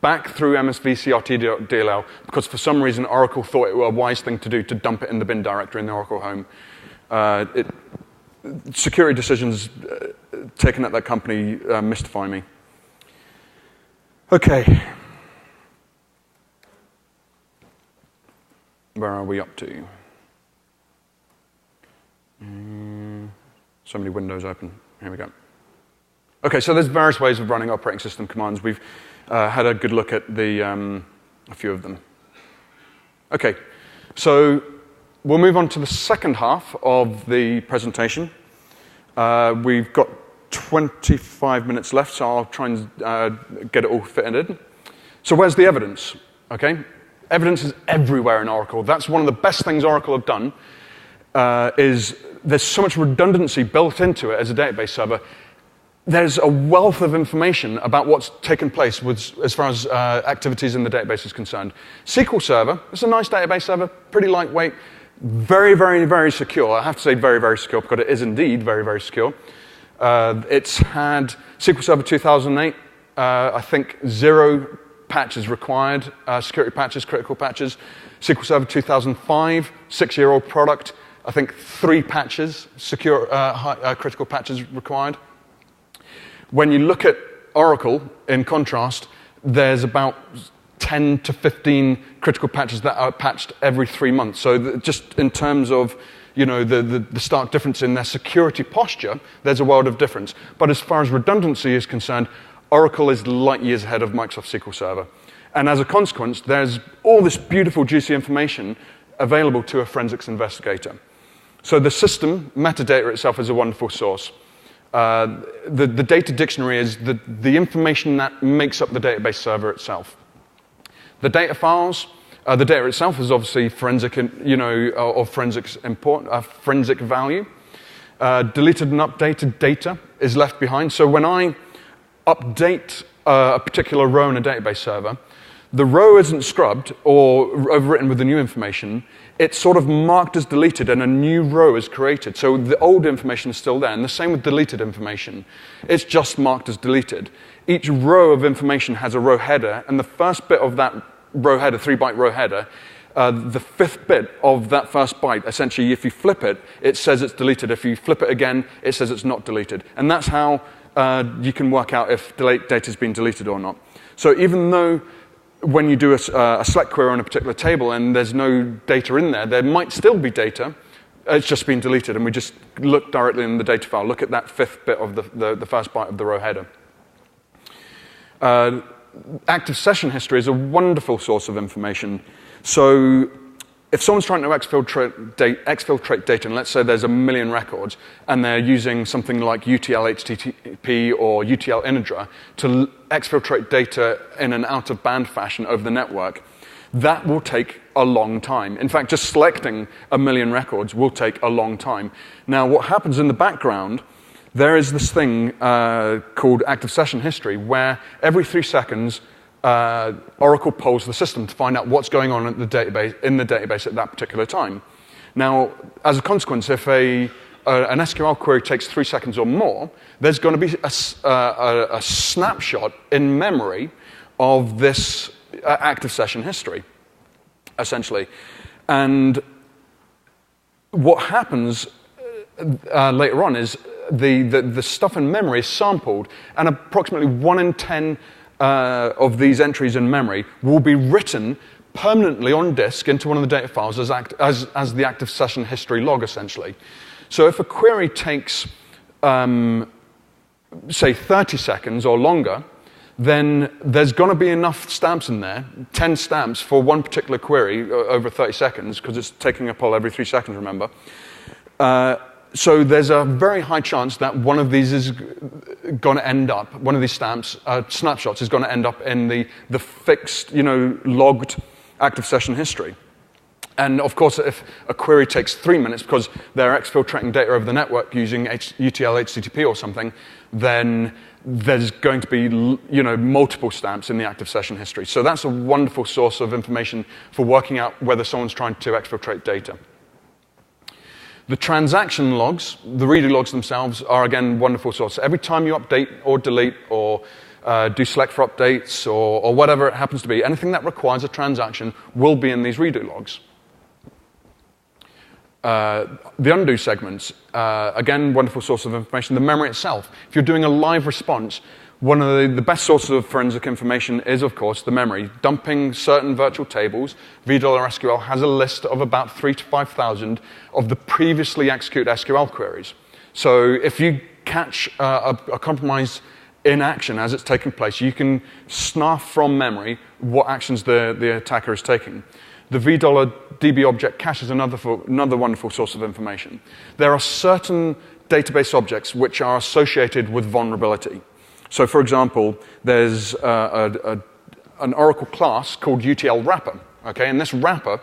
back through msvcrt.dll because for some reason Oracle thought it was a wise thing to do to dump it in the bin directory in the Oracle home. Security decisions taken at that company mystify me. Okay. Where are we up to? So many windows open. Here we go. Okay, so there's various ways of running operating system commands. We've had a good look at a few of them. Okay, so we'll move on to the second half of the presentation. We've got 25 minutes left, so I'll try and get it all fitted in. So where's the evidence? Okay. Evidence is everywhere in Oracle. That's one of the best things Oracle have done, is there's so much redundancy built into it as a database server. there's a wealth of information about what's taken place as far as activities in the database is concerned. SQL Server, it's a nice database server, pretty lightweight, very, very, very secure. I have to say very, very secure because it is indeed very, very secure. It's had SQL Server 2008, I think 0 patches required, security patches, critical patches. SQL Server 2005, 6-year-old product, I think 3 patches, secure, critical patches required. When you look at Oracle, in contrast, there's about 10 to 15 critical patches that are patched every 3 months. So just in terms of the stark difference in their security posture, there's a world of difference. But as far as redundancy is concerned, Oracle is light years ahead of Microsoft SQL Server. And as a consequence, there's all this beautiful, juicy information available to a forensics investigator. So the system, metadata itself, is a wonderful source. The data dictionary is the information that makes up the database server itself. The data files, the data itself is obviously forensic, of forensic value. Deleted and updated data is left behind. So when I update a particular row in a database server, the row isn't scrubbed or overwritten with the new information. It's sort of marked as deleted and a new row is created. So the old information is still there. And the same with deleted information. It's just marked as deleted. Each row of information has a row header, and the first bit of that row header, 3-byte row header, the 5th bit of that first byte, essentially, if you flip it, it says it's deleted. If you flip it again, it says it's not deleted. And that's how you can work out if data has been deleted or not. So even though when you do a select query on a particular table and there's no data in there, there might still be data. It's just been deleted, and we just look directly in the data file. Look at that 5th bit of the first byte of the row header. Active session history is a wonderful source of information. So if someone's trying to exfiltrate data, and let's say there's 1 million records, and they're using something like UTL HTTP or UTL Inidra to exfiltrate data in an out-of-band fashion over the network, that will take a long time. In fact, just selecting 1 million records will take a long time. Now, what happens in the background, there is this thing called active session history, where every 3 seconds, Oracle polls the system to find out what's going on in the database at that particular time. Now, as a consequence, if an SQL query takes 3 seconds or more, there's going to be a snapshot in memory of this active session history, essentially. And what happens later on is the stuff in memory is sampled, and approximately 1 in 10 of these entries in memory will be written permanently on disk into one of the data files as the active session history log, essentially. So if a query takes, say, 30 seconds or longer, then there's going to be enough stamps in there, 10 stamps for one particular query over 30 seconds, because it's taking a poll every 3 seconds, remember. So there's a very high chance that one of these is going to end up, one of these stamps, snapshots, is going to end up in the fixed, logged active session history. And of course, if a query takes 3 minutes because they're exfiltrating data over the network using UTL HTTP or something, then there's going to be, multiple stamps in the active session history. So that's a wonderful source of information for working out whether someone's trying to exfiltrate data. The transaction logs, the redo logs themselves, are again wonderful sources. Every time you update or delete or do select for updates or whatever it happens to be, anything that requires a transaction will be in these redo logs. The undo segments, again, wonderful source of information. The memory itself, if you're doing a live response, one of the best sources of forensic information is, of course, the memory. Dumping certain virtual tables, $SQL has a list of about 3,000 to 5,000 of the previously executed SQL queries. So if you catch a compromise in action as it's taking place, you can snuff from memory what actions the attacker is taking. The $DB object cache is another wonderful source of information. There are certain database objects which are associated with vulnerability. So, for example, there's an Oracle class called UTL wrapper. Okay, and this wrapper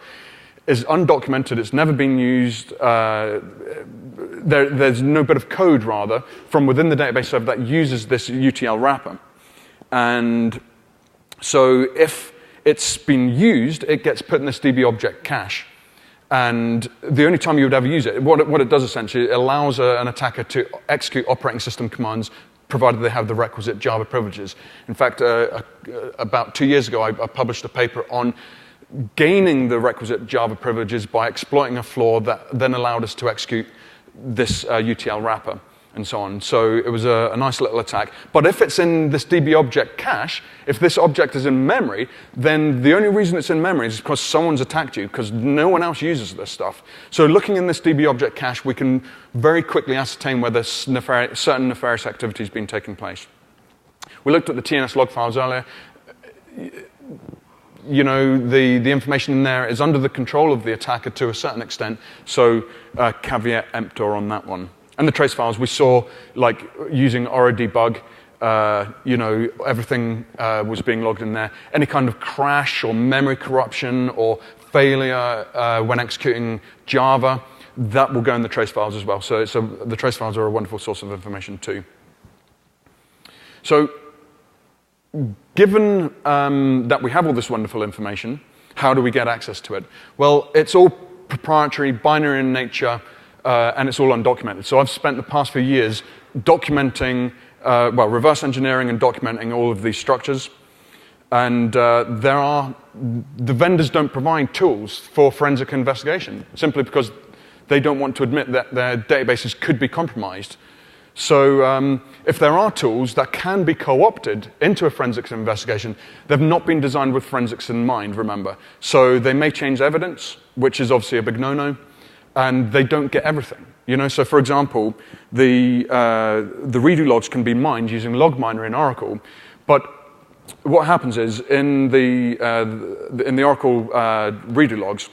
is undocumented. It's never been used. There's no bit of code, rather, from within the database server that uses this UTL wrapper. And so if it's been used, it gets put in this DB object cache. And the only time you would ever use it, what it does essentially, it allows an attacker to execute operating system commands provided they have the requisite Java privileges. In fact, about 2 years ago, I published a paper on gaining the requisite Java privileges by exploiting a flaw that then allowed us to execute this UTL wrapper and so on. So it was a nice little attack. But if it's in this DB object cache, if this object is in memory, then the only reason it's in memory is because someone's attacked you, because no one else uses this stuff. So looking in this DB object cache, we can very quickly ascertain whether certain nefarious activity has been taking place. We looked at the TNS log files earlier. You know, the information in there is under the control of the attacker to a certain extent, so caveat emptor on that one. And the trace files we saw, like using Aura debug, you know, everything was being logged in there. Any kind of crash or memory corruption or failure when executing Java, that will go in the trace files as well. So the trace files are a wonderful source of information too. So given that we have all this wonderful information, how do we get access to it? Well, it's all proprietary, binary in nature, and it's all undocumented. So I've spent the past few years documenting, reverse engineering and documenting all of these structures. And the vendors don't provide tools for forensic investigation, simply because they don't want to admit that their databases could be compromised. So if there are tools that can be co-opted into a forensics investigation, they've not been designed with forensics in mind, remember. So they may change evidence, which is obviously a big no-no, and they don't get everything. You know, so for example, the redo logs can be mined using LogMiner in Oracle, but what happens is in the Oracle redo logs,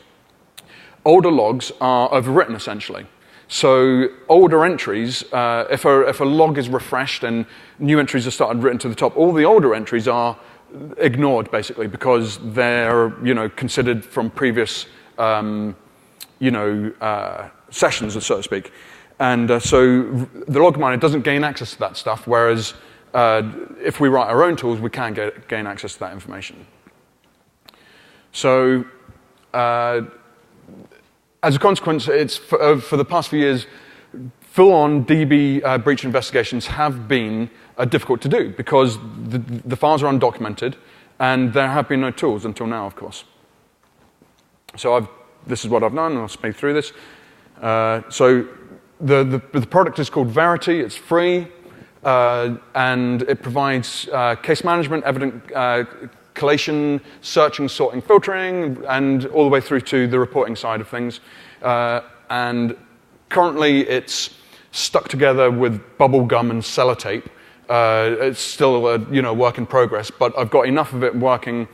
older logs are overwritten essentially. So older entries, if a log is refreshed and new entries are started written to the top, all the older entries are ignored basically because they're considered from previous sessions, so to speak. And so the log miner doesn't gain access to that stuff, whereas if we write our own tools, we can gain access to that information. So as a consequence, it's for the past few years, full-on DB breach investigations have been difficult to do because the files are undocumented, and there have been no tools until now, of course. So this is what I've done, and I'll speed through this. So the product is called Verity. It's free, and it provides case management, evidence collation, searching, sorting, filtering, and all the way through to the reporting side of things. And currently, it's stuck together with bubble gum and sellotape. It's still a work in progress, but I've got enough of it working.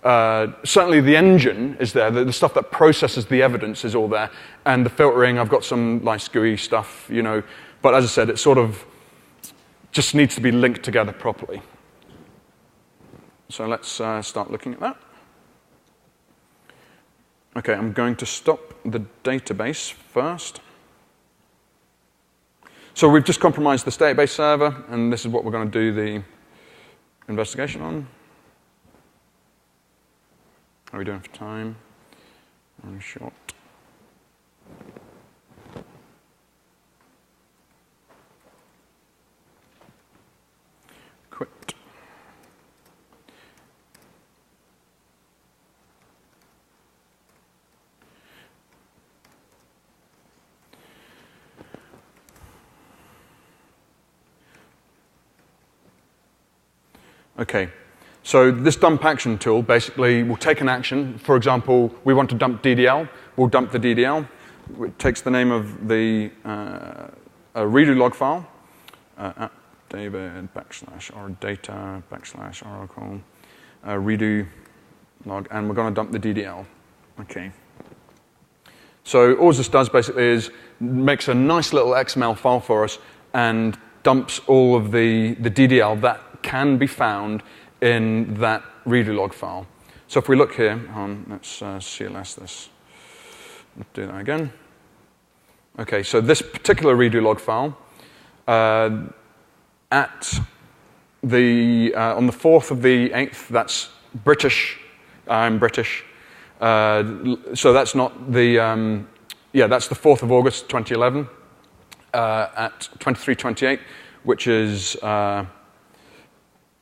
Certainly the engine is there, the stuff that processes the evidence is all there, and the filtering, I've got some nice GUI stuff, but as I said, it sort of just needs to be linked together properly. So let's start looking at that. Okay, I'm going to stop the database first. So we've just compromised this database server, and this is what we're going to do the investigation on. How are we doing for time? Running short. Quit. Okay. So this dump action tool basically will take an action. For example, we want to dump DDL. We'll dump the DDL. It takes the name of the redo log file, David / or data / Oracle redo log, and we're going to dump the DDL. Okay. So all this does basically is makes a nice little XML file for us and dumps all of the DDL that can be found in that redo log file. So if we look here, let's CLS this. let's do that again. Okay, so this particular redo log file, on the 4th of the 8th, that's British. I'm British. So that's not the, that's the 4th of August, 2011, at 23:28, which is,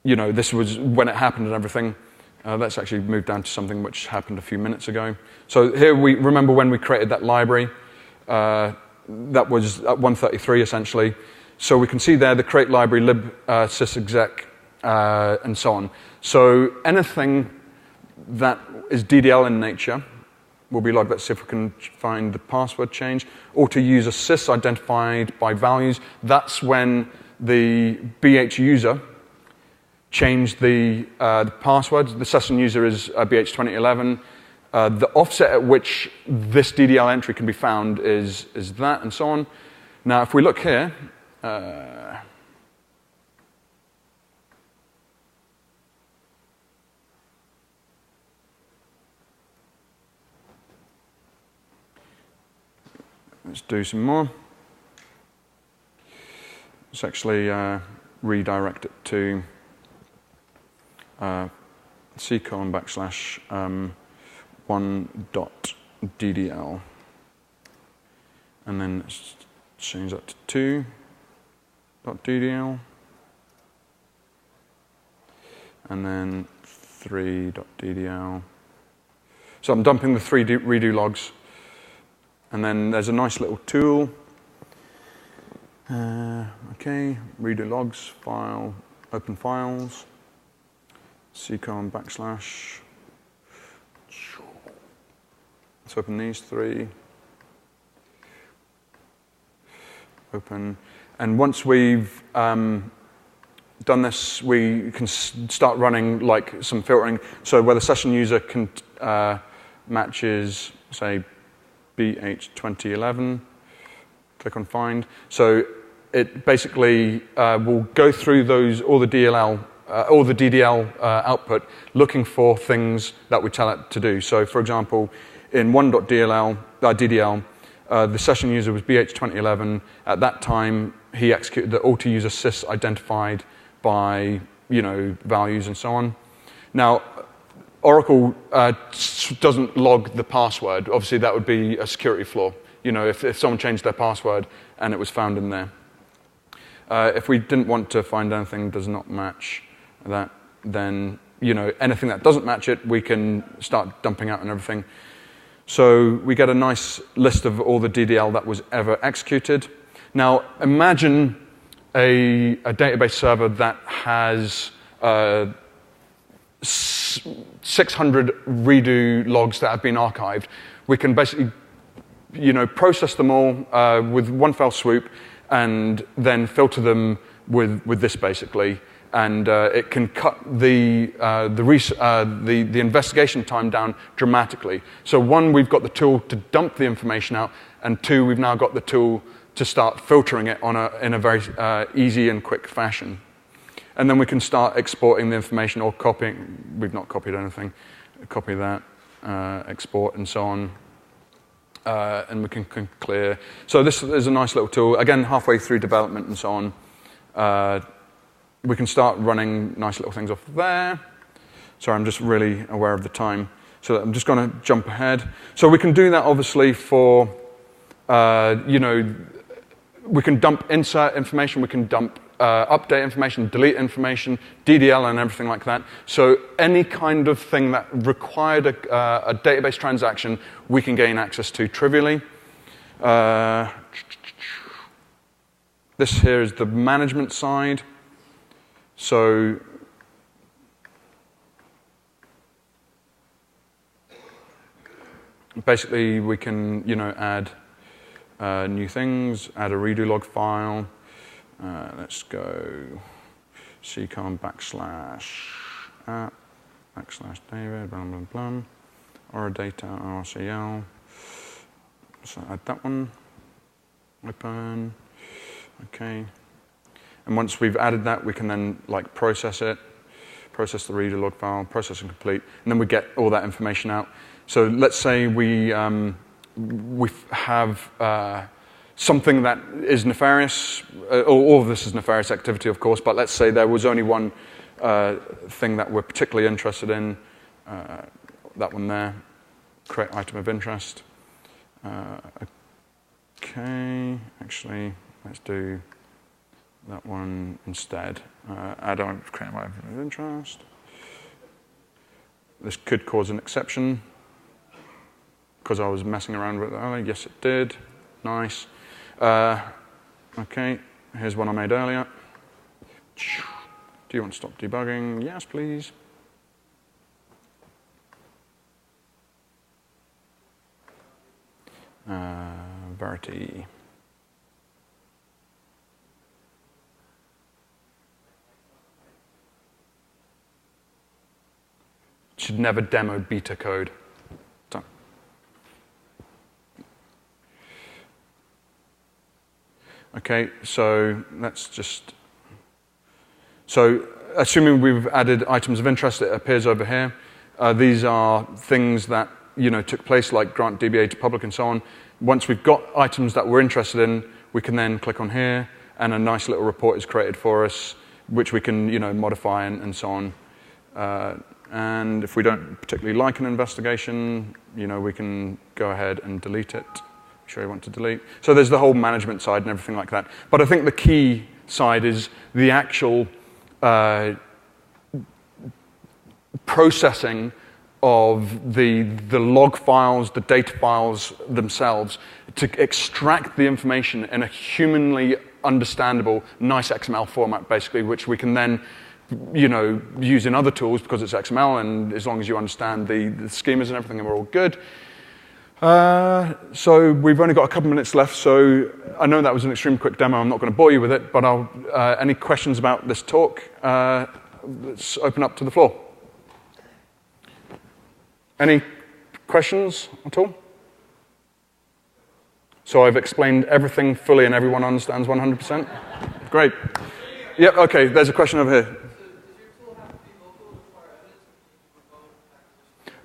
this was when it happened and everything. Let's actually move down to something which happened a few minutes ago. So here we remember when we created that library. That was at 133 essentially. So we can see there the create library lib sysexec and so on. So anything that is DDL in nature will be logged. Let's see if we can find the password change. Auto user sys identified by values. That's when the BH user changed the password. The session user is BH 2011. The offset at which this DDL entry can be found is that, and so on. Now, if we look here, let's do some more. Let's actually redirect it to c:1/1.ddl, and then let's change that to 2.ddl, and then 3.ddl. So I'm dumping the 3 redo logs, and then there's a nice little tool. Okay, redo logs, file, open files, c:\. Let's open these 3. Open. And once we've done this, we can start running like some filtering. So where the session user can matches, say, BH 2011, click on find. So it basically will go through all the DDL output, looking for things that we tell it to do. So, for example, in 1.ddl, the session user was BH 2011. At that time, he executed the auto user sys identified by values and so on. Now, Oracle doesn't log the password. Obviously, that would be a security flaw. If someone changed their password and it was found in there. If we didn't want to find anything that does not match that, then anything that doesn't match it, we can start dumping out and everything. So we get a nice list of all the DDL that was ever executed. Now imagine a database server that has 600 redo logs that have been archived. We can basically process them all with one fell swoop, and then filter them with this basically, and it can cut the investigation time down dramatically. So 1, we've got the tool to dump the information out, and 2, we've now got the tool to start filtering it in a very easy and quick fashion. And then we can start exporting the information or copying. We've not copied anything. Copy that, export, and so on. And we can clear. So this is a nice little tool. Again, halfway through development and so on. We can start running nice little things off there. Sorry, I'm just really aware of the time. So I'm just going to jump ahead. So we can do that, obviously, for, we can dump insert information. We can dump update information, delete information, DDL, and everything like that. So any kind of thing that required a database transaction, we can gain access to trivially. This here is the management side. So basically, we can add new things, add a redo log file. Let's go c:\. /David, blah, blah, blah. Or data RCL. So add that one. Open. Okay. And once we've added that, we can then process it, process the redo log file, processing complete, and then we get all that information out. So let's say we we have something that is nefarious. All of this is nefarious activity, of course, but let's say there was only one thing that we're particularly interested in. That one there, create item of interest. Okay, actually, let's do that one instead. Add on create item of interest. This could cause an exception because I was messing around with it earlier. Yes, it did. Nice. Okay, here's one I made earlier. Do you want to stop debugging? Yes, please. Verity. Should never demo beta code. Done. Okay, so let's just... So assuming we've added items of interest, it appears over here. These are things that took place, like grant DBA to public and so on. Once we've got items that we're interested in, we can then click on here, and a nice little report is created for us, which we can modify and so on. And if we don't particularly like an investigation, we can go ahead and delete it. Sure you want to delete. So there's the whole management side and everything like that. But I think the key side is the actual processing of the log files, the data files themselves, to extract the information in a humanly understandable, nice XML format, basically, which we can then use in other tools because it's XML, and as long as you understand the schemas and everything, and we're all good. So we've only got a couple minutes left, so I know that was an extremely quick demo. I'm not going to bore you with it, but any questions about this talk, let's open up to the floor. Any questions at all? So I've explained everything fully and everyone understands 100%? Great. Yep, okay, there's a question over here.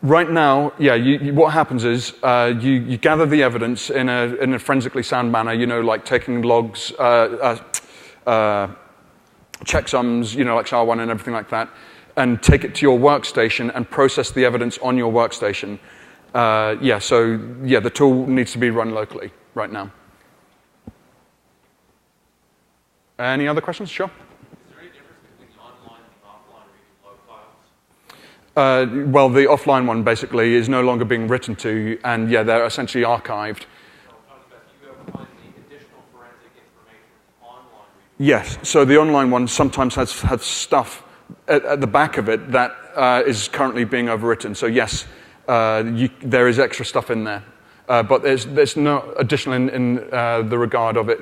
Right now, yeah, what happens is you gather the evidence in a forensically sound manner, like taking logs, checksums, like SHA-1 and everything like that, and take it to your workstation and process the evidence on your workstation. The tool needs to be run locally right now. Any other questions? Sure. Well, the offline one basically is no longer being written to, and yeah, they're essentially archived. Yes, so the online one sometimes has stuff at the back of it that is currently being overwritten. So yes, there is extra stuff in there, but there's no additional in the regard of it.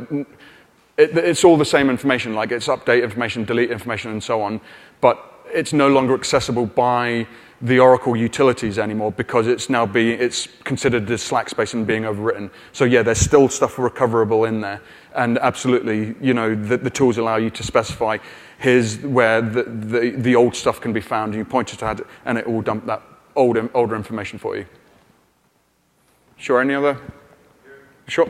It's all the same information, like it's update information, delete information, and so on, but it's no longer accessible by the Oracle utilities anymore because it's now it's considered as slack space and being overwritten. So yeah, there's still stuff recoverable in there, and absolutely, the tools allow you to specify here's where the old stuff can be found, and you point it at it, and it will dump that older information for you. Sure. Any other? Sure.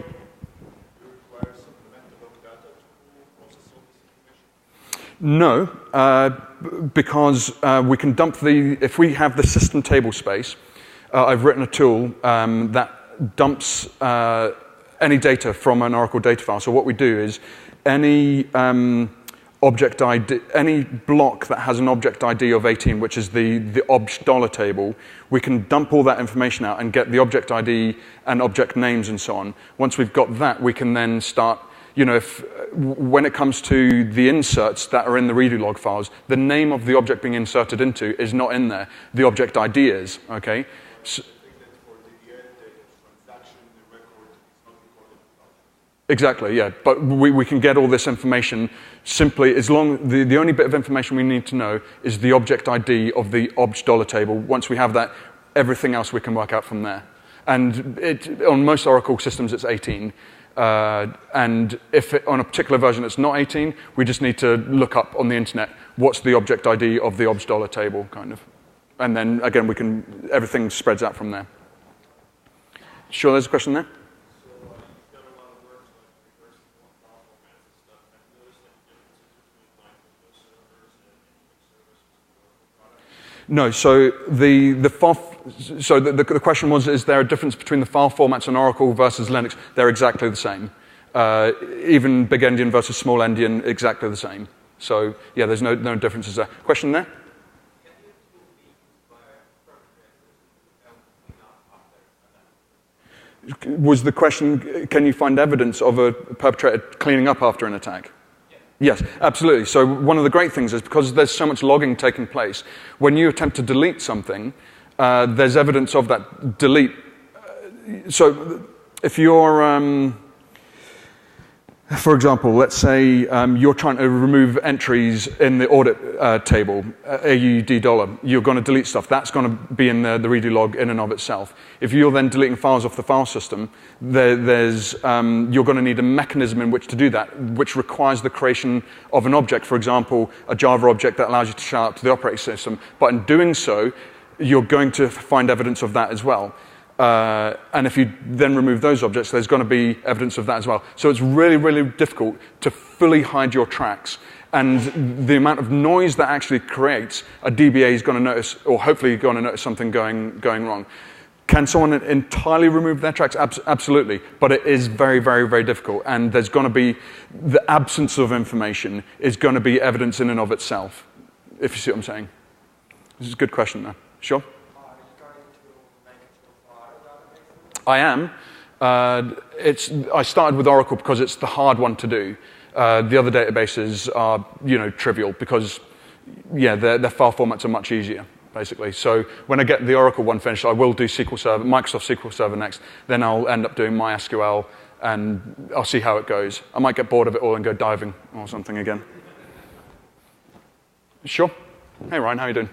No, because we can dump if we have the system table space, I've written a tool that dumps any data from an Oracle data file. So what we do is any object ID, any block that has an object ID of 18, which is the obj dollar table, we can dump all that information out and get the object ID and object names and so on. Once we've got that, we can then start, when it comes to the inserts that are in the redo log files, the name of the object being inserted into is not in there. The object ID is, okay? So, exactly, yeah. But we can get all this information simply the only bit of information we need to know is the object ID of the obj dollar table. Once we have that, everything else we can work out from there. And on most Oracle systems, it's 18. And if on a particular version it's not 18, we just need to look up on the internet what's the object ID of the obj dollar table, kind of. And then, again, everything spreads out from there. Sure, there's a question there. No, so the question was, is there a difference between the file formats on Oracle versus Linux? They're exactly the same. Even big endian versus small endian, exactly the same. So yeah, there's no differences there. Question there? Was the question, can you find evidence of a perpetrator cleaning up after an attack? Yes, absolutely. So one of the great things is because there's so much logging taking place, when you attempt to delete something, there's evidence of that delete. So if you're, for example, let's say you're trying to remove entries in the audit table, AUD$, you're going to delete stuff. That's going to be in the redo log in and of itself. If you're then deleting files off the file system, you're going to need a mechanism in which to do that, which requires the creation of an object, for example, a Java object that allows you to shout out to the operating system. But in doing so, you're going to find evidence of that as well. And if you then remove those objects, there's going to be evidence of that as well. So it's really, really difficult to fully hide your tracks. And the amount of noise that actually creates, a DBA is going to notice, or hopefully going to notice something going wrong. Can someone entirely remove their tracks? Absolutely. But it is very, very, very difficult. And there's going to be, the absence of information is going to be evidence in and of itself, if you see what I'm saying. This is a good question, though. Sure? I am. I started with Oracle because it's the hard one to do. The other databases are, trivial because, yeah, their file formats are much easier, basically. So when I get the Oracle one finished, I will do SQL Server, Microsoft SQL Server next. Then I'll end up doing MySQL, and I'll see how it goes. I might get bored of it all and go diving or something again. Sure. Hey, Ryan, how are you doing?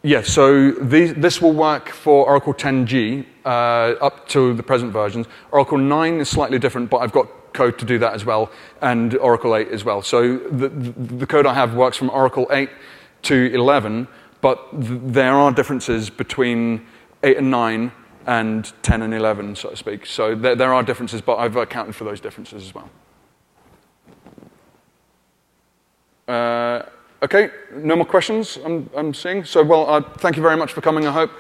Yeah, so this will work for Oracle 10G up to the present versions. Oracle 9 is slightly different, but I've got code to do that as well, and Oracle 8 as well. So the code I have works from Oracle 8 to 11, but there are differences between 8 and 9 and 10 and 11, so to speak. So there are differences, but I've accounted for those differences as well. Okay, no more questions I'm seeing. So, well, thank you very much for coming, I hope.